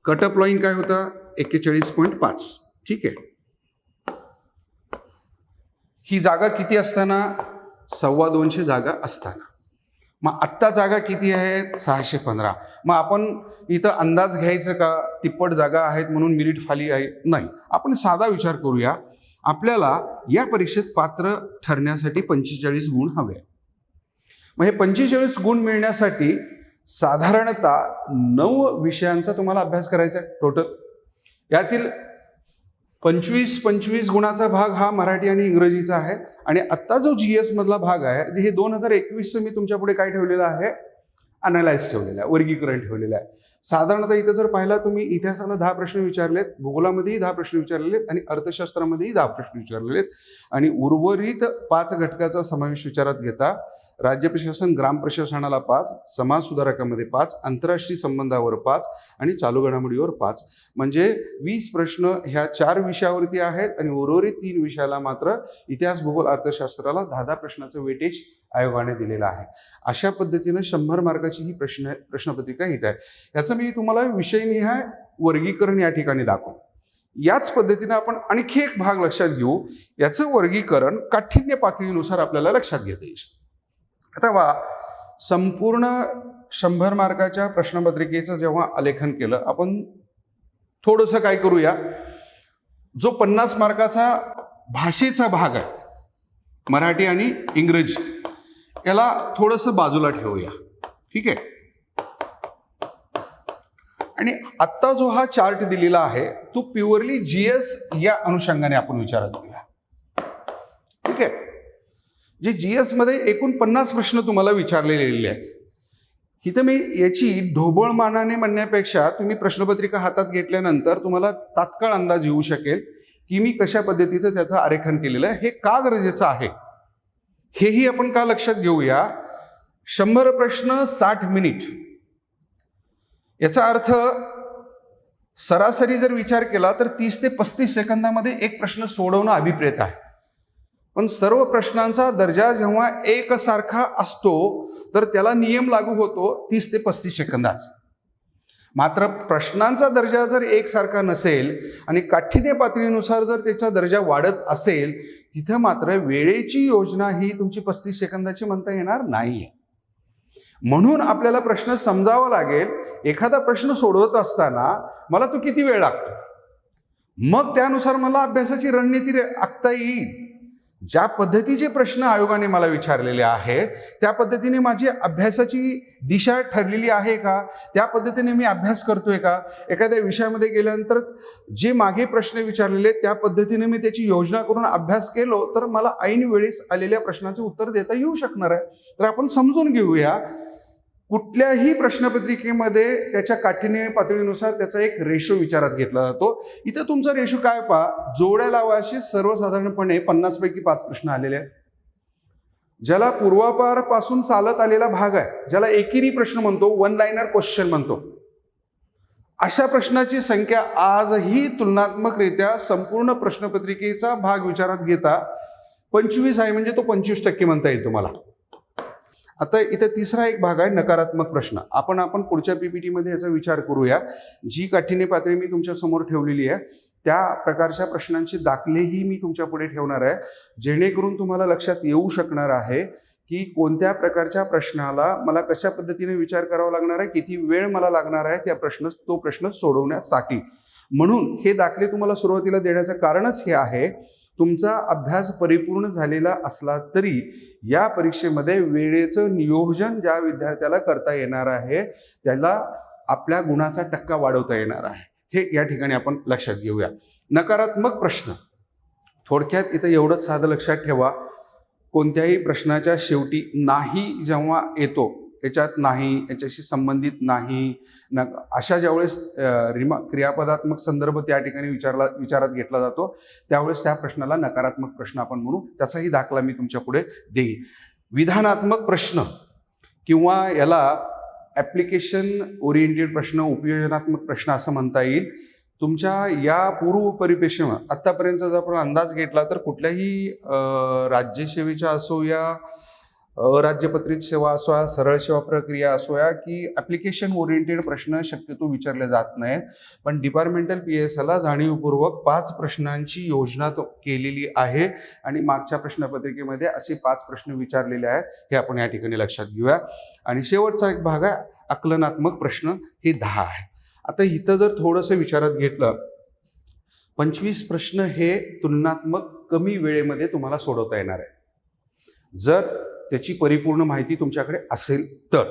कटअप लाईन काय होता? 41.5. ठीक आहे. ही जागा किती असताना? 250 जागा असताना. मग आत्ता जागा किती आहेत? 615. मग आपण इथं अंदाज घ्यायचं का तिप्पट जागा आहेत म्हणून मेरिट खाली आहे? नाही. आपण साधा विचार करूया. आपल्याला या परीक्षेत पात्र ठरण्यासाठी 45 गुण हवे. मग हे 45 गुण मिळण्यासाठी साधारणतः 9 विषयांचा तुम्हाला अभ्यास करायचा आहे टोटल. यातील 25 गुणाचा भाग हा मराठी आणि इंग्रजीचा आहे. आणि आत्ता जो GS मधला भाग आहे, हे 2021चं मी तुमच्या पुढे काय ठेवलेलं आहे? अनालाइज ठेवलेलं आहे, वर्गीकरण ठेवलेलं आहे. साधारणतः इथं जर पाहिला तुम्ही, इतिहासाला 10 प्रश्न विचारलेत, भूगोलामध्येही 10 प्रश्न विचारलेत आणि अर्थशास्त्रामध्येही 10 प्रश्न विचारलेत. आणि उर्वरित 5 घटकाचा समावेश विचारात घेता राज्य प्रशासन, ग्राम प्रशासनाला 5, समाज सुधारकामध्ये 5, आंतरराष्ट्रीय संबंधावर 5 आणि चालू घडामोडीवर 5, म्हणजे 20 प्रश्न ह्या 4 विषयावरती आहेत आणि उर्वरित 3 विषयाला मात्र इतिहास, भूगोल, अर्थशास्त्राला 10 प्रश्नाचं वेटेज आयोगाने दिलेलं आहे. अशा पद्धतीनं 100 मार्काची ही प्रश्नपत्रिका येत आहे. याचं मी तुम्हाला विषयनिहाय वर्गीकरण या ठिकाणी दाखवतो. याच पद्धतीनं आपण आणखी एक भाग लक्षात घेऊ. याचं वर्गीकरण काठिण्य पातळीनुसार आपल्याला लक्षात घेता येईल. आता संपूर्ण 100 मार्काच्या प्रश्नपत्रिकेचं जेव्हा आलेखन केलं, आपण थोडंसं काय करूया, जो 50 मार्काचा भाषेचा भाग आहे, मराठी आणि इंग्रजी, याला थोडंसं बाजूला ठेवूया. ठीक आहे. आणि आत्ता जो हा चार्ट दिलेला आहे तो प्युअरली GS या अनुषंगाने आपण विचारात घेऊया. ठीक आहे. जे GS मध्ये एकूण 50 प्रश्न तुम्हाला विचारलेले आहेत. इथं मी याची ढोबळ मानाने म्हणण्यापेक्षा तुम्ही प्रश्नपत्रिका हातात घेतल्यानंतर तुम्हाला तात्काळ अंदाज येऊ शकेल की मी कशा पद्धतीचं त्याचं आरेखन केलेलं आहे. हे का गरजेचं आहे हेही आपण का लक्षात घेऊया. 100 प्रश्न 60 मिनिट. याचा अर्थ सरासरी जर विचार केला तर 30 ते 35 सेकंदामध्ये एक प्रश्न सोडवणं अभिप्रेत आहे. पण सर्व प्रश्नांचा दर्जा जेव्हा एकसारखा असतो तर त्याला नियम लागू होतो 30 ते 35 सेकंदाचा. मात्र प्रश्नांचा दर्जा जर एकसारखा नसेल आणि काठिण्य पातळीनुसार जर त्याचा दर्जा वाढत असेल, तिथं मात्र वेळेची योजना ही तुमची 35 सेकंदाची म्हणता येणार नाहीये. म्हणून आपल्याला प्रश्न समजावा लागेल. एखादा प्रश्न सोडवत असताना मला तो किती वेळ लागतो, मग त्यानुसार मला अभ्यासाची रणनीती आखता येईल. ज्या पद्धतीचे प्रश्न आयोगाने मला विचारलेले आहेत त्या पद्धतीने माझी अभ्यासाची दिशा ठरलेली आहे का, त्या पद्धतीने मी अभ्यास करतोय का, एखाद्या विषयामध्ये गेल्यानंतर जे मागे प्रश्न विचारलेले त्या पद्धतीने मी त्याची योजना करून अभ्यास केलो तर मला ऐन वेळेस आलेल्या प्रश्नाचे उत्तर देता येऊ शकणार आहे. तर आपण समजून घेऊया, कुठल्याही प्रश्नपत्रिकेमध्ये त्याच्या काठिण्य पातळीनुसार त्याचा एक रेशो विचारात घेतला जातो. इथं तुमचा रेशो काय पहा, जोड्या लावायचे सर्वसाधारणपणे 50 पैकी 5 प्रश्न आलेले आहेत. ज्याला पूर्वापार पासून चालत आलेला भाग आहे, ज्याला एकेरी प्रश्न म्हणतो, 1 लाइनर क्वेश्चन म्हणतो, अशा प्रश्नाची संख्या आजही तुलनात्मकरित्या संपूर्ण प्रश्नपत्रिकेचा भाग विचारात घेता 25 आहे. म्हणजे तो 25% म्हणता येईल तुम्हाला. आता इथे तिसरा एक भाग आहे नकारात्मक प्रश्न. आपण पुढच्या PPT मध्ये याचा विचार करूया. जी काठिण्य पातळी मी तुमच्या समोर ठेवलेली आहे त्या प्रकारच्या प्रश्नांचे दाखलेही मी तुमच्या पुढे ठेवणार आहे, जेणेकरून तुम्हाला लक्षात येऊ शकणार आहे की कोणत्या प्रकारच्या प्रश्नाला मला कशा पद्धतीने विचार करावा लागणार आहे, किती वेळ मला लागणार आहे तो प्रश्न सोडवण्यासाठी. म्हणून हे दाखले तुम्हाला सुरुवातीला देण्याचं कारणच हे आहे, तुमचा अभ्यास परिपूर्ण झालेला असला तरी या परीक्षेमध्ये वेळेचं नियोजन ज्या विद्यार्थ्याला करता येणार आहे त्याला आपल्या गुणाचा टक्का वाढवता येणार आहे. हे या ठिकाणी आपण लक्षात घेऊया. नकारात्मक प्रश्न थोडक्यात इथं एवढंच साधं लक्षात ठेवा, कोणत्याही प्रश्नाच्या शेवटी नाही जेव्हा येतो याच्यात नाही, याच्याशी संबंधित नाही न, अशा ज्यावेळेस क्रियापदात्मक संदर्भ त्या ठिकाणी विचारात घेतला जातो त्यावेळेस त्या प्रश्नाला नकारात्मक प्रश्न आपण म्हणू. त्याचाही दाखला मी तुमच्या पुढे देईन. विधानात्मक प्रश्न किंवा याला ॲप्लिकेशन ओरिएंटेड प्रश्न, उपयोजनात्मक प्रश्न असं म्हणता येईल. तुमच्या या पूर्व परिपेक्षेमध्ये आत्तापर्यंत जर आपण अंदाज घेतला तर कुठल्याही राज्यसेवेच्या असो या अराज्यपत्रित सेवा असो या सरळ सेवा प्रक्रिया असो या की ॲप्लिकेशन ओरिएंटेड प्रश्न शक्यतो विचारले जात नाहीत. पण डिपार्टमेंटल PSला जाणीवपूर्वक 5 प्रश्नांची योजना तो केलेली आहे आणि मागच्या प्रश्नपत्रिकेमध्ये असे 5 प्रश्न विचारलेले आहेत हे आपण या ठिकाणी लक्षात घेऊया. आणि शेवटचा एक भाग आहे आकलनात्मक प्रश्न, हे 10 आहे. आता इथं जर थोडंसं विचारात घेतलं 25 प्रश्न हे तुलनात्मक कमी वेळेमध्ये तुम्हाला सोडवता येणार आहे जर त्याची परिपूर्ण माहिती तुमच्याकडे असेल तर.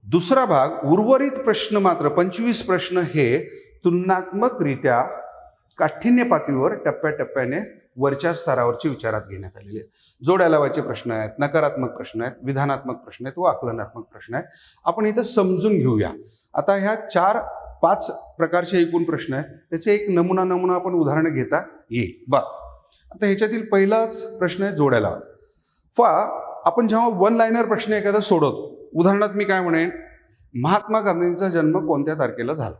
दुसरा भाग उर्वरित प्रश्न मात्र 25 प्रश्न हे तुलनात्मकरित्या काठिण्य पातळीवर टप्प्याटप्प्याने वरच्या स्तरावरचे विचारात घेण्यात आलेले. जोड्या लावायचे प्रश्न आहेत, नकारात्मक प्रश्न आहेत, विधानात्मक प्रश्न आहेत व आकलनात्मक प्रश्न आहेत. आपण इथं समजून घेऊया. आता ह्या 4-5 प्रकारचे एकूण प्रश्न आहेत, त्याचे एक नमुना आपण उदाहरण घेता येईल. आता ह्याच्यातील पहिलाच प्रश्न आहे जोड्या लावा. आपण जेव्हा 1 लाइनर प्रश्न एखादा सोडवतो, उदाहरणार्थ मी काय म्हणेन, महात्मा गांधींचा जन्म कोणत्या तारखेला झाला?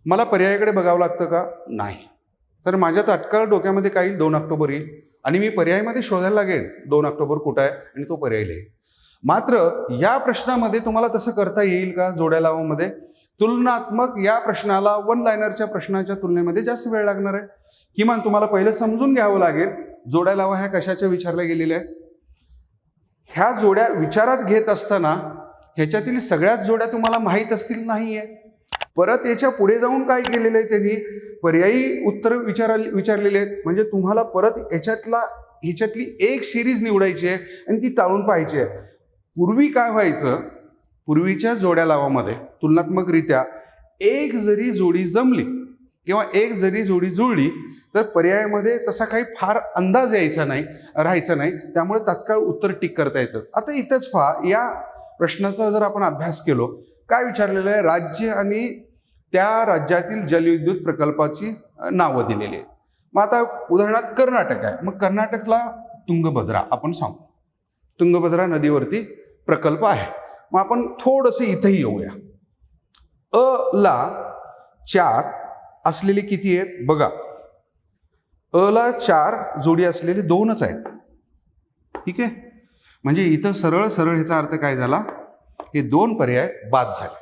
मला पर्यायाकडे बघावं लागतं का? नाही. तर माझ्या तात्काळ डोक्यामध्ये काय येईल, 2 ऑक्टोबर येईल आणि मी पर्यायामध्ये शोधायला लागेल 2 ऑक्टोबर कुठं आहे आणि तो पर्याय लिहेल. मात्र या प्रश्नामध्ये तुम्हाला तसं करता येईल का? जोड्या लावामध्ये तुलनात्मक या प्रश्नाला 1 लाइनरच्या प्रश्नाच्या तुलनेमध्ये जास्त वेळ लागणार आहे. किमान तुम्हाला पहिलं समजून घ्यावं लागेल जोड्या लावा ह्या कशाच्या विचारल्या गेलेल्या आहेत. ह्या जोड्या विचारात घेत असताना ह्याच्यातील सगळ्याच जोड्या तुम्हाला माहीत असतील नाहीये. परत याच्या पुढे जाऊन काय केलेलं आहे त्यांनी, पर्यायी उत्तर विचारलेले आहेत. म्हणजे तुम्हाला परत ह्याच्यातली एक सिरीज निवडायची आहे आणि ती टाळून पाहायची आहे. पूर्वी काय व्हायचं, पूर्वीच्या जोड्या लावामध्ये तुलनात्मकरित्या एक जरी जोडी जमली किंवा एक जरी जोडी जुळली तर पर्यायामध्ये तसा काही फार अंदाज राहायचा नाही. त्यामुळे तात्काळ उत्तर टिक करता येतं. आता इथंच पहा, या प्रश्नाचा जर आपण अभ्यास केलो, काय विचारलेलं आहे, राज्य आणि त्या राज्यातील जलविद्युत प्रकल्पाची नावं दिलेली आहेत. मग आता उदाहरणार्थ कर्नाटक आहे, मग कर्नाटकला तुंगभद्रा आपण सांगू, तुंगभद्रा नदीवरती प्रकल्प आहे. मग आपण थोडंसं इथंही येऊया. ला 4 असलेले किती आहेत बघा. ला 4 जोडी असलेले 2च आहेत. ठीक आहे, म्हणजे इथं सरळ ह्याचा अर्थ काय झाला, हे 2 पर्याय बाद झाले.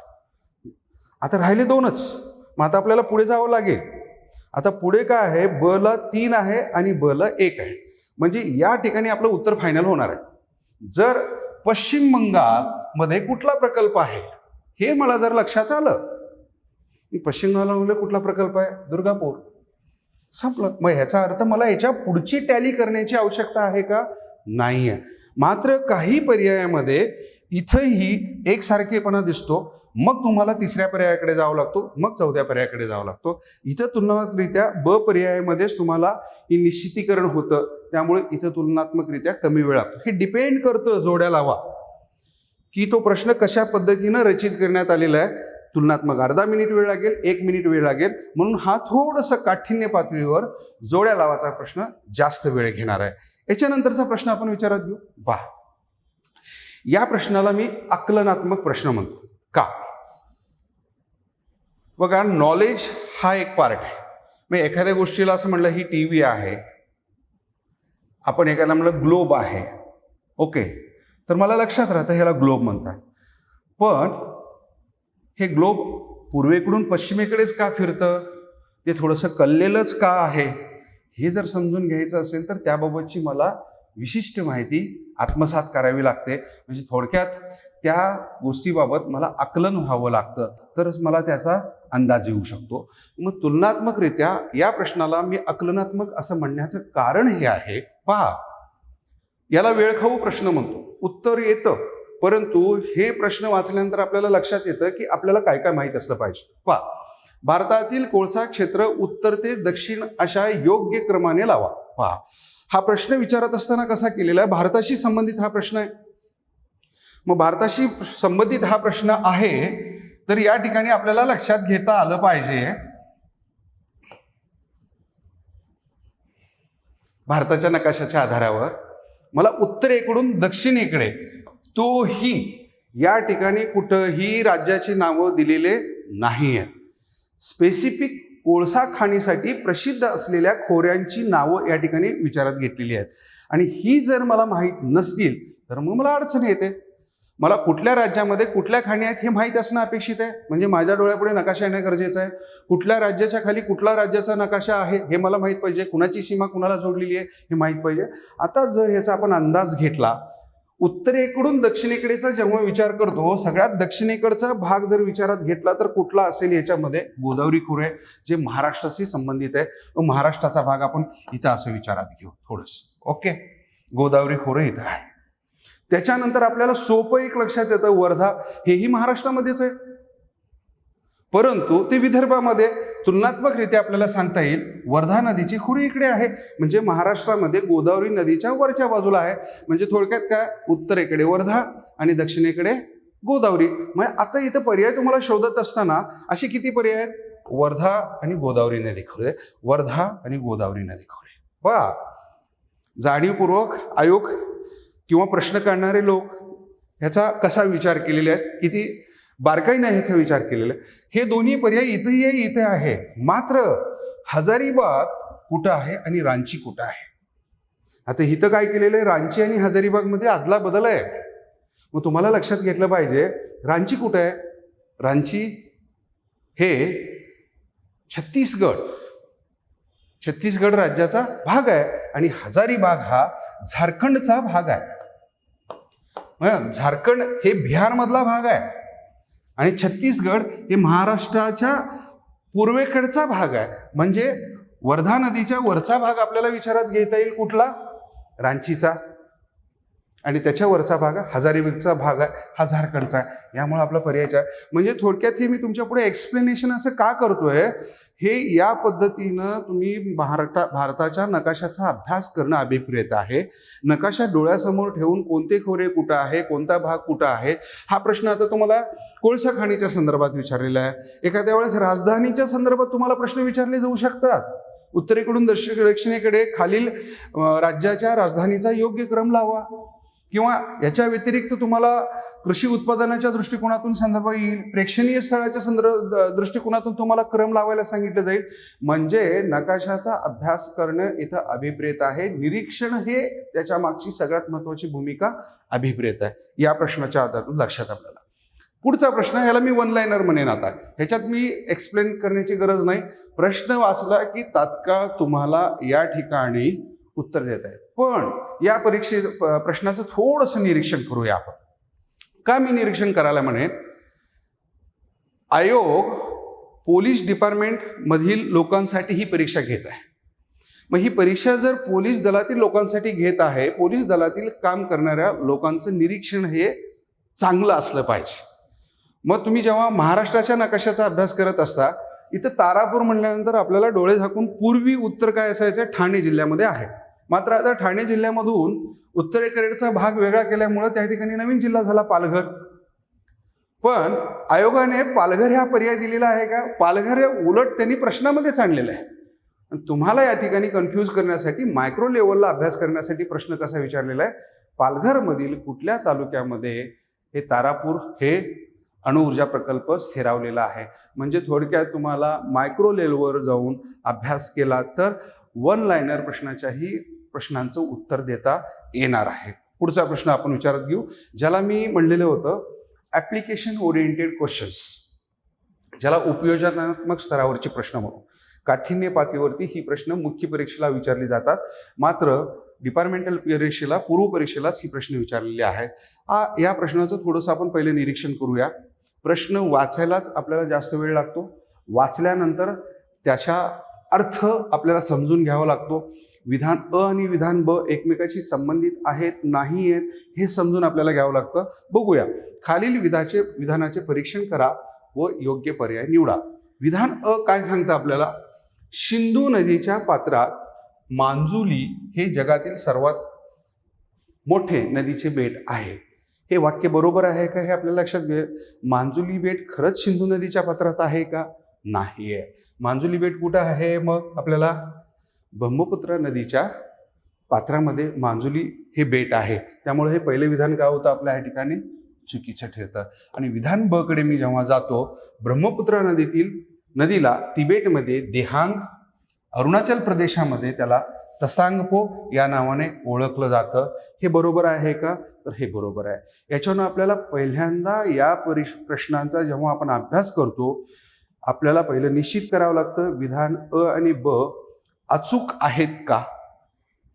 आता राहिले 2च. मग आता आपल्याला पुढे जावं लागेल. आता पुढे काय आहे, ब ला 3 आहे आणि ब ला 1 आहे. म्हणजे या ठिकाणी आपलं उत्तर फायनल होणार आहे. जर पश्चिम बंगाल मध्ये कुठला प्रकल्प आहे हे मला जर लक्षात आलं, पश्चिम बंगालमध्ये कुठला प्रकल्प आहे, दुर्गापूर, संपलं. मग ह्याचा अर्थ मला याच्या पुढची टॅली करण्याची आवश्यकता आहे का? नाही आहे. मात्र काही पर्यायामध्ये इथंही एकसारखेपणा दिसतो. मग तुम्हाला 3ऱ्या पर्यायाकडे जावं लागतो, मग 4थ्या पर्यायाकडे जावं लागतो. इथं तुलनात्मकरित्या ब पर्यायामध्येच तुम्हाला ही निश्चितीकरण होतं. त्यामुळे इथं तुलनात्मकरित्या कमी वेळ लागतो. हे डिपेंड करतं जोड्या लावा की तो प्रश्न कशा पद्धतीनं रचित करण्यात आलेला आहे. तुलनात्मक अर्धा मिनिट वेळ लागेल, 1 मिनिट वेळ लागेल. म्हणून हा थोडंसं काठिण्य पातळीवर जोड्या लावाचा प्रश्न जास्त वेळ घेणार आहे. याच्यानंतरचा प्रश्न आपण विचारात घेऊ. या प्रश्नाला मी आकलनात्मक प्रश्न म्हणतो. का? बघा, नॉलेज हा एक पार्ट आहे. मग एखाद्या गोष्टीला असं म्हणलं ही TV आहे, आपण एखाद्या म्हणलं ग्लोब आहे, ओके, तर मला लक्षात राहतं ह्याला ग्लोब म्हणतात. पण हे ग्लोब पूर्वेकडून पश्चिमेकडेच का फिरतं, ते थोडंसं कललेलंच का आहे, हे जर समजून घ्यायचं असेल तर त्याबाबतची मला विशिष्ट माहिती आत्मसात करावी लागते. म्हणजे थोडक्यात त्या गोष्टीबाबत मला आकलन व्हावं लागतं, तरच मला त्याचा अंदाज येऊ शकतो. मग तुलनात्मकरित्या या प्रश्नाला मी आकलनात्मक असं म्हणण्याचं कारण हे आहे, पहा, याला वेळखाऊ प्रश्न म्हणतो. उत्तर येतं, परंतु हे प्रश्न वाचल्यानंतर आपल्याला लक्षात येतं की आपल्याला काय काय माहीत असलं पाहिजे. पहा, भारतातील कोळसा क्षेत्र उत्तर ते दक्षिण अशा योग्य क्रमाने लावा. पहा, हा प्रश्न विचारत असताना कसा केलेला आहे, भारताशी संबंधित हा प्रश्न आहे. मग भारताशी संबंधित हा प्रश्न आहे, तर या ठिकाणी आपल्याला लक्षात घेता आलं पाहिजे भारताच्या नकाशाच्या आधारावर मला उत्तरेकडून दक्षिणेकडे तोही या ठिकाणी कुठंही राज्याची नावं दिलेले नाही आहेत. स्पेसिफिक कोळसा खाणीसाठी प्रसिद्ध असलेल्या खोऱ्यांची नावं या ठिकाणी विचारात घेतलेली आहेत. आणि ही जर मला माहीत नसतील तर मग मला अडचण येते. मला कुठल्या राज्यामध्ये कुठल्या खाणी आहेत हे माहीत असणं अपेक्षित आहे. म्हणजे माझ्या डोळ्यापुढे नकाशा येणं गरजेचं आहे. कुठल्या राज्याच्या खाली कुठला राज्याचा नकाशा आहे हे मला माहीत पाहिजे. कुणाची सीमा कुणाला जोडलेली आहे हे माहीत पाहिजे. आता जर ह्याचा आपण अंदाज घेतला, उत्तरेकडून दक्षिणेकडेचा जेव्हा विचार करतो, सगळ्यात दक्षिणेकडचा भाग जर विचारात घेतला तर कुठला असेल याच्यामध्ये गोदावरी खोरे, जे महाराष्ट्राशी संबंधित आहे. तो महाराष्ट्राचा भाग आपण इथं असं विचारात घेऊ थोडंसं. ओके, गोदावरी खोरे इथं आहे. त्याच्यानंतर आपल्याला सोपं एक लक्षात येतं, वर्धा हेही महाराष्ट्रामध्येच आहे, परंतु ते विदर्भामध्ये. तुलनात्मकरित्या आपल्याला सांगता येईल वर्धा नदीची खोरी इकडे आहे, म्हणजे महाराष्ट्रामध्ये गोदावरी नदीच्या वरच्या बाजूला आहे. म्हणजे थोडक्यात काय, उत्तरेकडे वर्धा आणि दक्षिणेकडे गोदावरी. मग आता इथं पर्याय तुम्हाला शोधत असताना असे किती पर्याय आहेत? वर्धा आणि गोदावरी नदी खोरे, वर्धा आणि गोदावरी नदी खोरे. बघा, जाणीवपूर्वक आयोग किंवा प्रश्न काढणारे लोक ह्याचा कसा विचार केलेले आहेत, किती बारकाईने ह्याचा विचार केलेला आहे. हे दोन्ही पर्याय इथेही आहे, इथे आहे. मात्र हजारीबाग कुठं आहे आणि रांची कुठं आहे? आता इथं काय केलेलं आहे, रांची आणि हजारीबागमध्ये आदला बदल आहे. मग तुम्हाला लक्षात घेतलं पाहिजे, रांची कुठं आहे? रांची हे छत्तीसगड राज्याचा भाग आहे आणि हजारीबाग हा झारखंडचा भाग आहे. झारखंड हे बिहारमधला भाग आहे आणि छत्तीसगड हे महाराष्ट्राच्या पूर्वेकडचा भाग आहे. म्हणजे वर्धा नदीच्या वरचा भाग आपल्याला विचारात घेता येईल कुठला? रांचीचा. आणि त्याच्या वरचा भाग हजारीबागचा भाग आहे, हा झारखंडचा आहे. यामुळे आपला पर्यायच आहे. म्हणजे थोडक्यात हे मी तुमच्या पुढे एक्सप्लेनेशन असं का करतोय, हे या पद्धतीनं तुम्ही भारताच्या नकाशाचा अभ्यास करणं अभिप्रेत आहे. नकाशा डोळ्यासमोर ठेवून कोणते खोरे कुठं आहे, कोणता भाग कुठं आहे, हा प्रश्न आता तुम्हाला कोळसा खाणीच्या संदर्भात विचारलेला आहे. एखाद्या वेळेस राजधानीच्या संदर्भात तुम्हाला प्रश्न विचारले जाऊ शकतात. उत्तरेकडून दक्षिणेकडे खालील राज्याच्या राजधानीचा योग्य क्रम लावा. किंवा याच्या व्यतिरिक्त तुम्हाला कृषी उत्पादनाच्या दृष्टिकोनातून संदर्भ येईल, प्रेक्षणीय स्थळाच्या दृष्टिकोनातून तुम्हाला क्रम लावायला सांगितलं जाईल. म्हणजे नकाशाचा अभ्यास करणं इथं अभिप्रेत आहे. निरीक्षण हे त्याच्या मागची सगळ्यात महत्वाची भूमिका अभिप्रेत आहे. या प्रश्नाच्या आधारातून लक्षात आपल्याला. पुढचा प्रश्न, ह्याला मी वन लाईनर म्हणेन. आता ह्याच्यात मी एक्सप्लेन करण्याची गरज नाही. प्रश्न वाचला की तात्काळ तुम्हाला या ठिकाणी उत्तर देत आहेत. पण या प्रश्नाचं थोडंसं निरीक्षण करूया आपण. का मी निरीक्षण करायला म्हणेन, आयोग पोलीस डिपार्टमेंट मधील लोकांसाठी ही परीक्षा घेत आहे. मग ही परीक्षा जर पोलीस दलातील लोकांसाठी घेत आहे, पोलीस दलातील काम करणाऱ्या लोकांचं निरीक्षण हे चांगलं असलं पाहिजे. मग तुम्ही जेव्हा महाराष्ट्राच्या नकाशाचा अभ्यास करत असता, इथं तारापूर म्हणल्यानंतर आपल्याला डोळे झाकून पूर्वी उत्तर काय असायचं, ठाणे जिल्ह्यामध्ये आहे. मात्र आता ठाणे जिल्ह्यामधून उत्तरेकडचा भाग वेगळा केल्यामुळे त्या ठिकाणी नवीन जिल्हा झाला पालघर. पण आयोगाने पालघर हा पर्याय दिलेला आहे का? पालघर हे उलट त्यांनी प्रश्नामध्येच आणलेलं आहे. तुम्हाला या ठिकाणी कन्फ्यूज करण्यासाठी, मायक्रो लेवलला अभ्यास करण्यासाठी प्रश्न कसा विचारलेला आहे, पालघरमधील कुठल्या तालुक्यामध्ये हे तारापूर हे अणुऊर्जा प्रकल्प स्थिरावलेला आहे. म्हणजे थोडक्यात तुम्हाला मायक्रो लेवलवर जाऊन अभ्यास केला तर वन लाईनर प्रश्नांचं उत्तर देता येणार आहे. पुढचा प्रश्न आपण विचारात घेऊ, ज्याला मी म्हणलेलं होतं ऍप्लिकेशन ओरिएंटेड क्वेश्चन्स, ज्याला उपयोजनात्मक स्तरावरचे प्रश्न म्हणू. काठिण्य पातळीवरती ही प्रश्न मुख्य परीक्षेला विचारली जातात. मात्र डिपार्टमेंटल परीक्षेला, पूर्व परीक्षेलाच ही प्रश्न विचारलेले आहेत. या प्रश्नाचं थोडंसं आपण पहिले निरीक्षण करूया. प्रश्न वाचायलाच आपल्याला जास्त वेळ लागतो. वाचल्यानंतर त्याच्या अर्थ आपल्याला समजून घ्यावा लागतो. विधान अ आणि विधान ब एकमेकाशी संबंधित आहेत नाही आहेत हे समजून आपल्याला घ्यावं लागतं. बघूया, खालील विधानाचे परीक्षण करा व योग्य पर्याय निवडा. विधान अ काय सांगतं आपल्याला, सिंधू नदीच्या पात्रात मांजुली हे जगातील सर्वात मोठे नदीचे बेट आहे. हे वाक्य बरोबर आहे का हे आपल्याला लक्षात घे. मांजुली बेट खरंच सिंधू नदीच्या पात्रात आहे का? नाही आहे. मांजुली बेट कुठं आहे? मग आपल्याला ब्रह्मपुत्रा नदीच्या पात्रामध्ये मांजुली हे बेट आहे. त्यामुळे हे पहिलं विधान काय होतं आपल्या या ठिकाणी चुकीचं ठरतं. आणि विधान ब कडे मी जेव्हा जातो, ब्रह्मपुत्रा नदीला तिबेटमध्ये देहांग, अरुणाचल प्रदेशामध्ये त्याला तसांगपो या नावाने ओळखलं जातं. हे बरोबर आहे का? तर हे बरोबर आहे. याच्यानं आपल्याला पहिल्यांदा या प्रश्नांचा जेव्हा आपण अभ्यास करतो, आपल्याला पहिलं निश्चित करावं लागतं विधान अ आणि ब अचूक आहेत का.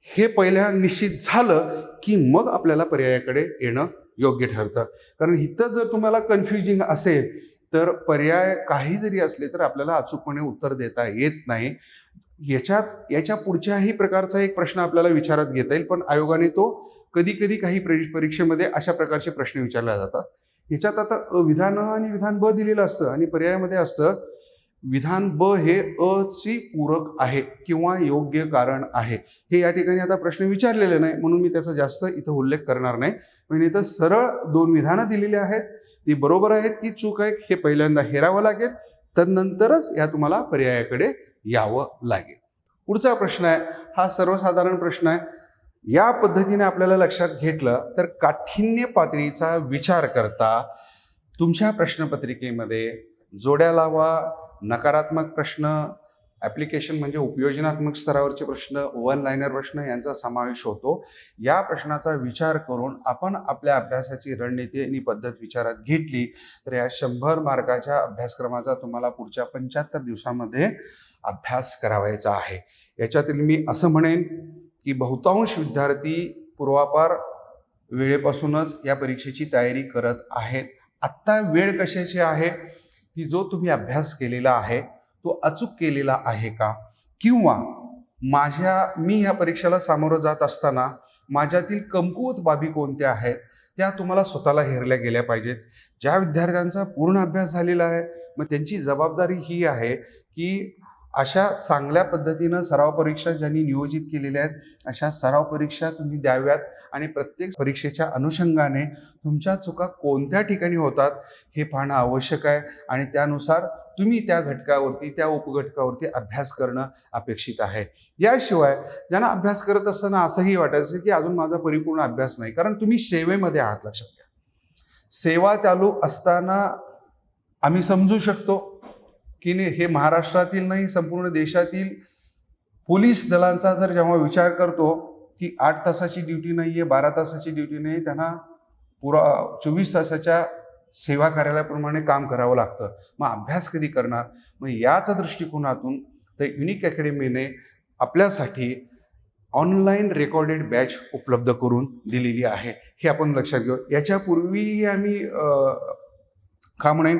हे पहिल्या निश्चित झालं की मग आपल्याला पर्यायाकडे येणं योग्य ठरतं. कारण इथं जर तुम्हाला कन्फ्युजिंग असेल तर पर्याय काही जरी असले तर आपल्याला अचूकपणे उत्तर देता येत नाही. याच्या पुढच्याही प्रकारचा एक प्रश्न आपल्याला विचारात घेता येईल, पण आयोगाने तो कधी कधी काही परीक्षेमध्ये अशा प्रकारचे प्रश्न विचारले जातात. ह्याच्यात आता विधान अ आणि विधान ब दिलेलं असतं आणि पर्यायामध्ये असतं विधान ब हे अ ची पूरक आहे किंवा योग्य कारण आहे. हे या ठिकाणी आता प्रश्न विचारलेले नाही म्हणून मी त्याचा जास्त इथं उल्लेख करणार नाही. पण इथं सरळ दोन विधानं दिलेली आहेत, ती बरोबर आहेत की चूक आहे हे पहिल्यांदा हेरावं लागेल, तदनंतरच या तुम्हाला पर्यायाकडे यावं लागेल. पुढचा प्रश्न आहे, हा सर्वसाधारण प्रश्न आहे. या पद्धतीने आपल्याला लक्षात घेतलं तर काठिण्य पातळीचा विचार करता तुमच्या प्रश्नपत्रिकेमध्ये जोड्या लावा, नकारात्मक प्रश्न, ॲप्लिकेशन म्हणजे उपयोजनात्मक स्तरावरचे प्रश्न, वन लायनर प्रश्न यांचा समावेश होतो. या प्रश्नाचा विचार करून आपण आपल्या अभ्यासाची रणनीती आणि पद्धत विचारात घेतली तर या 100 मार्काच्या अभ्यासक्रमाचा तुम्हाला पुढच्या 75 दिवसामध्ये अभ्यास करावायचा आहे. याच्यातील मी असं म्हणेन की बहुतांश विद्यार्थी पूर्वापार वेळेपासूनच या परीक्षेची तयारी करत आहेत. आत्ता वेळ कशाची आहे की जो तुम्ही अभ्यास केलेला आहे तो अचूक केलेला आहे का, किंवा मी ह्या परीक्षेला सामोरं जात असताना माझ्यातील कमकुवत बाबी कोणत्या आहेत त्या तुम्हाला स्वतःला हेरल्या गेल्या पाहिजेत. ज्या विद्यार्थ्यांचा पूर्ण अभ्यास झालेला आहे मग त्यांची जबाबदारी ही आहे की अशा चांगल्या पद्धतीनं सराव परीक्षा ज्यांनी नियोजित केलेल्या आहेत अशा सराव परीक्षा तुम्ही द्याव्यात आणि प्रत्येक परीक्षेच्या अनुषंगाने तुमच्या चुका कोणत्या ठिकाणी होतात हे पाहणं आवश्यक आहे आणि त्यानुसार तुम्ही त्या घटकावरती, त्या उपघटकावरती अभ्यास करणं अपेक्षित आहे. याशिवाय ज्यांना अभ्यास करत असताना असंही वाटायचं की अजून माझा परिपूर्ण अभ्यास नाही, कारण तुम्ही सेवेमध्ये आहात. लक्षात घ्या, सेवा चालू असताना आम्ही समजू शकतो की हे महाराष्ट्रातील नाही संपूर्ण देशातील पोलीस दलांचा जर जेव्हा विचार करतो की 8 तासाची ड्युटी नाही आहे, 12 तासाची ड्युटी नाही, त्यांना पुरा 24 तासाच्या सेवा कार्यालयाप्रमाणे काम करावं लागतं. मग अभ्यास कधी करणार? मग याच दृष्टिकोनातून तर युनिक अकॅडमीने आपल्यासाठी ऑनलाईन रेकॉर्डेड बॅच उपलब्ध करून दिलेली आहे. हे आपण लक्षात घेऊ. याच्यापूर्वीही आम्ही का म्हणेन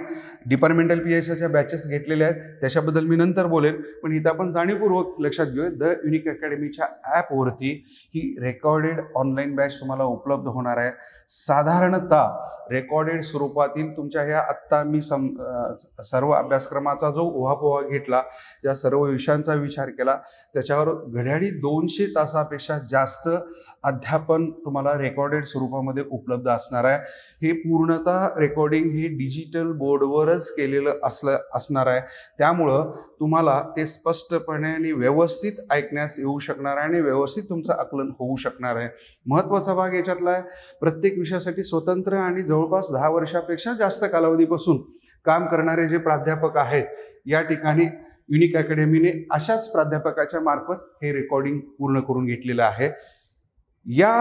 डिपार्टमेंटल PSIच्या बॅचेस घेतलेल्या आहेत, त्याच्याबद्दल मी नंतर बोलेन. पण इथं आपण जाणीवपूर्वक लक्षात घेऊया द युनिक अकॅडमीच्या ॲपवरती ही रेकॉर्डेड ऑनलाईन बॅच तुम्हाला उपलब्ध होणार आहे. साधारणतः रेकॉर्डेड स्वरूपातील तुमच्या ह्या आत्ता मी सर्व अभ्यासक्रमाचा जो उहापोहा घेतला, ज्या सर्व विषयांचा विचार केला त्याच्यावर घड्याळी 200 तासापेक्षा जास्त अध्यापन तुम्हाला रेकॉर्डेड स्वरूपामध्ये उपलब्ध असणार आहे. हे पूर्णतः रेकॉर्डिंग हे डिजिटल बोर्डवरच केलेलं असणार आहे. त्यामुळं तुम्हाला ते स्पष्टपणे आणि व्यवस्थित ऐकण्यास येऊ शकणार आहे आणि व्यवस्थित तुमचं आकलन होऊ शकणार आहे. महत्त्वाचा भाग याच्यातला आहे, प्रत्येक विषयासाठी स्वतंत्र आणि जवळपास 10 वर्षापेक्षा जास्त कालावधीपासून काम करणारे जे प्राध्यापक आहेत या ठिकाणी युनिक अकॅडमीने अशाच प्राध्यापकाच्या मार्फत हे रेकॉर्डिंग पूर्ण करून घेतलेलं आहे. या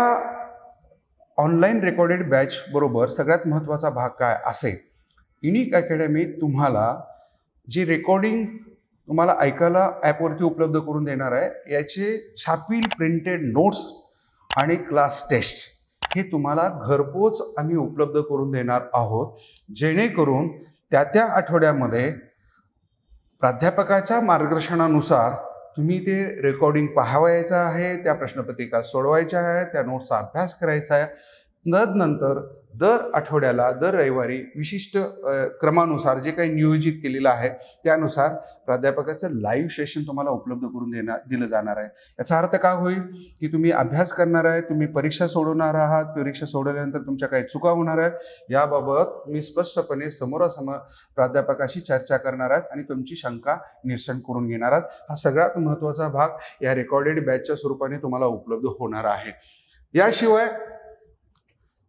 ऑनलाईन रेकॉर्डेड बॅच बरोबर सगळ्यात महत्त्वाचा भाग काय असेल, युनिक अकॅडमी तुम्हाला जे रेकॉर्डिंग तुम्हाला ऐकायला ॲपवरती उपलब्ध करून देणार आहे याचे छापील प्रिंटेड नोट्स आणि क्लास टेस्ट हे तुम्हाला घरपोच आम्ही उपलब्ध करून देणार आहोत, जेणेकरून त्या आठवड्यामध्ये प्राध्यापकाच्या मार्गदर्शनानुसार तुम्ही ते रेकॉर्डिंग पाहावायचं आहे, त्या प्रश्नपत्रिका सोडवायच्या आहेत, त्या नोट्सचा अभ्यास करायचा आहे. तदनंतर दर आठवड्याला दर रविवारी विशिष्ट क्रमानुसार जे काही नियोजित केलेलं आहे त्यानुसार प्राध्यापकाचं लाईव्ह सेशन तुम्हाला उपलब्ध करून दिलं जाणार आहे. याचा अर्थ काय होईल की तुम्ही अभ्यास करणार आहे, तुम्ही परीक्षा सोडवणार आहात, परीक्षा सोडवल्यानंतर तुमच्या काही चुका होणार आहेत, याबाबत तुम्ही स्पष्टपणे समोरासमोर प्राध्यापकाशी चर्चा करणार आहात आणि तुमची शंका निरसन करून घेणार आहात. हा सगळ्यात महत्त्वाचा भाग या रेकॉर्डेड बॅचच्या स्वरूपाने तुम्हाला उपलब्ध होणार आहे. याशिवाय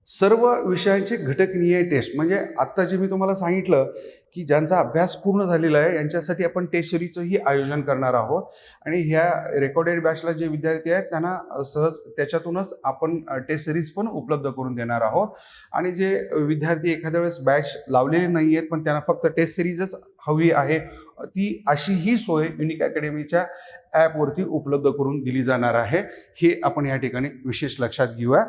सर्व विषयांचे घटकनीय टेस्ट, म्हणजे आत्ता जे मी तुम्हाला सांगितलं की ज्यांचा अभ्यास पूर्ण झालेला आहे यांच्यासाठी आपण टेस्ट सिरीजचंही आयोजन करणार आहोत आणि ह्या रेकॉर्डेड बॅचला जे विद्यार्थी आहेत त्यांना सहज त्याच्यातूनच आपण टेस्ट सिरीज पण उपलब्ध करून देणार आहोत. आणि जे विद्यार्थी एखाद्या वेळेस बॅच लावलेले नाही आहेत पण त्यांना फक्त टेस्ट सिरीजच हवी आहे, ती अशी ही सोय युनिक अकॅडमीच्या ॲपवरती उपलब्ध करून दिली जाणार आहे. हे आपण या ठिकाणी विशेष लक्षात घेऊया.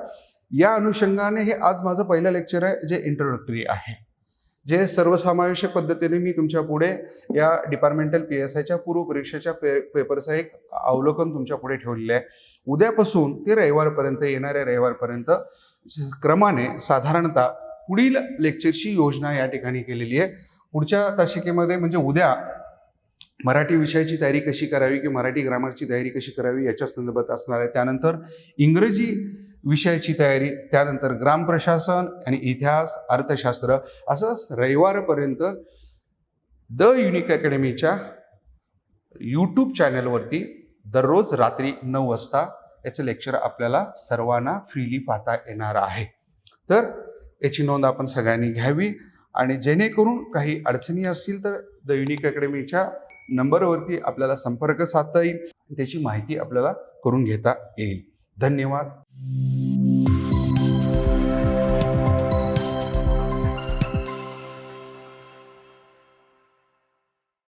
या अनुषंगाने हे आज माझं पहिलं लेक्चर आहे जे इंट्रोडक्टरी आहे, जे सर्वसमावेशक पद्धतीने मी तुमच्या पुढे या डिपार्टमेंटल PSIच्या पूर्व परीक्षेच्या पेपरचं एक अवलोकन तुमच्या पुढे ठेवलेलं आहे. उद्यापासून ते रविवारपर्यंत, येणाऱ्या रविवारपर्यंत क्रमाने साधारणतः पुढील लेक्चरची योजना या ठिकाणी केलेली आहे. पुढच्या तासिकेमध्ये म्हणजे उद्या मराठी विषयाची तयारी कशी करावी की मराठी ग्रामरची तयारी कशी करावी याच्या संदर्भात असणार आहे. त्यानंतर इंग्रजी विषयाची तयारी, त्यानंतर ग्रामप्रशासन आणि इतिहास, अर्थशास्त्र, असं रविवारपर्यंत द युनिक अकॅडमीच्या यूट्यूब चॅनलवरती दररोज रात्री 9 वाजता याचं लेक्चर आपल्याला सर्वांना फ्रीली पाहता येणार आहे. तर याची नोंद आपण सगळ्यांनी घ्यावी आणि जेणेकरून काही अडचणी असतील तर द युनिक अकॅडमीच्या नंबरवरती आपल्याला संपर्क साधता येईल, त्याची माहिती आपल्याला करून घेता येईल. धन्यवाद.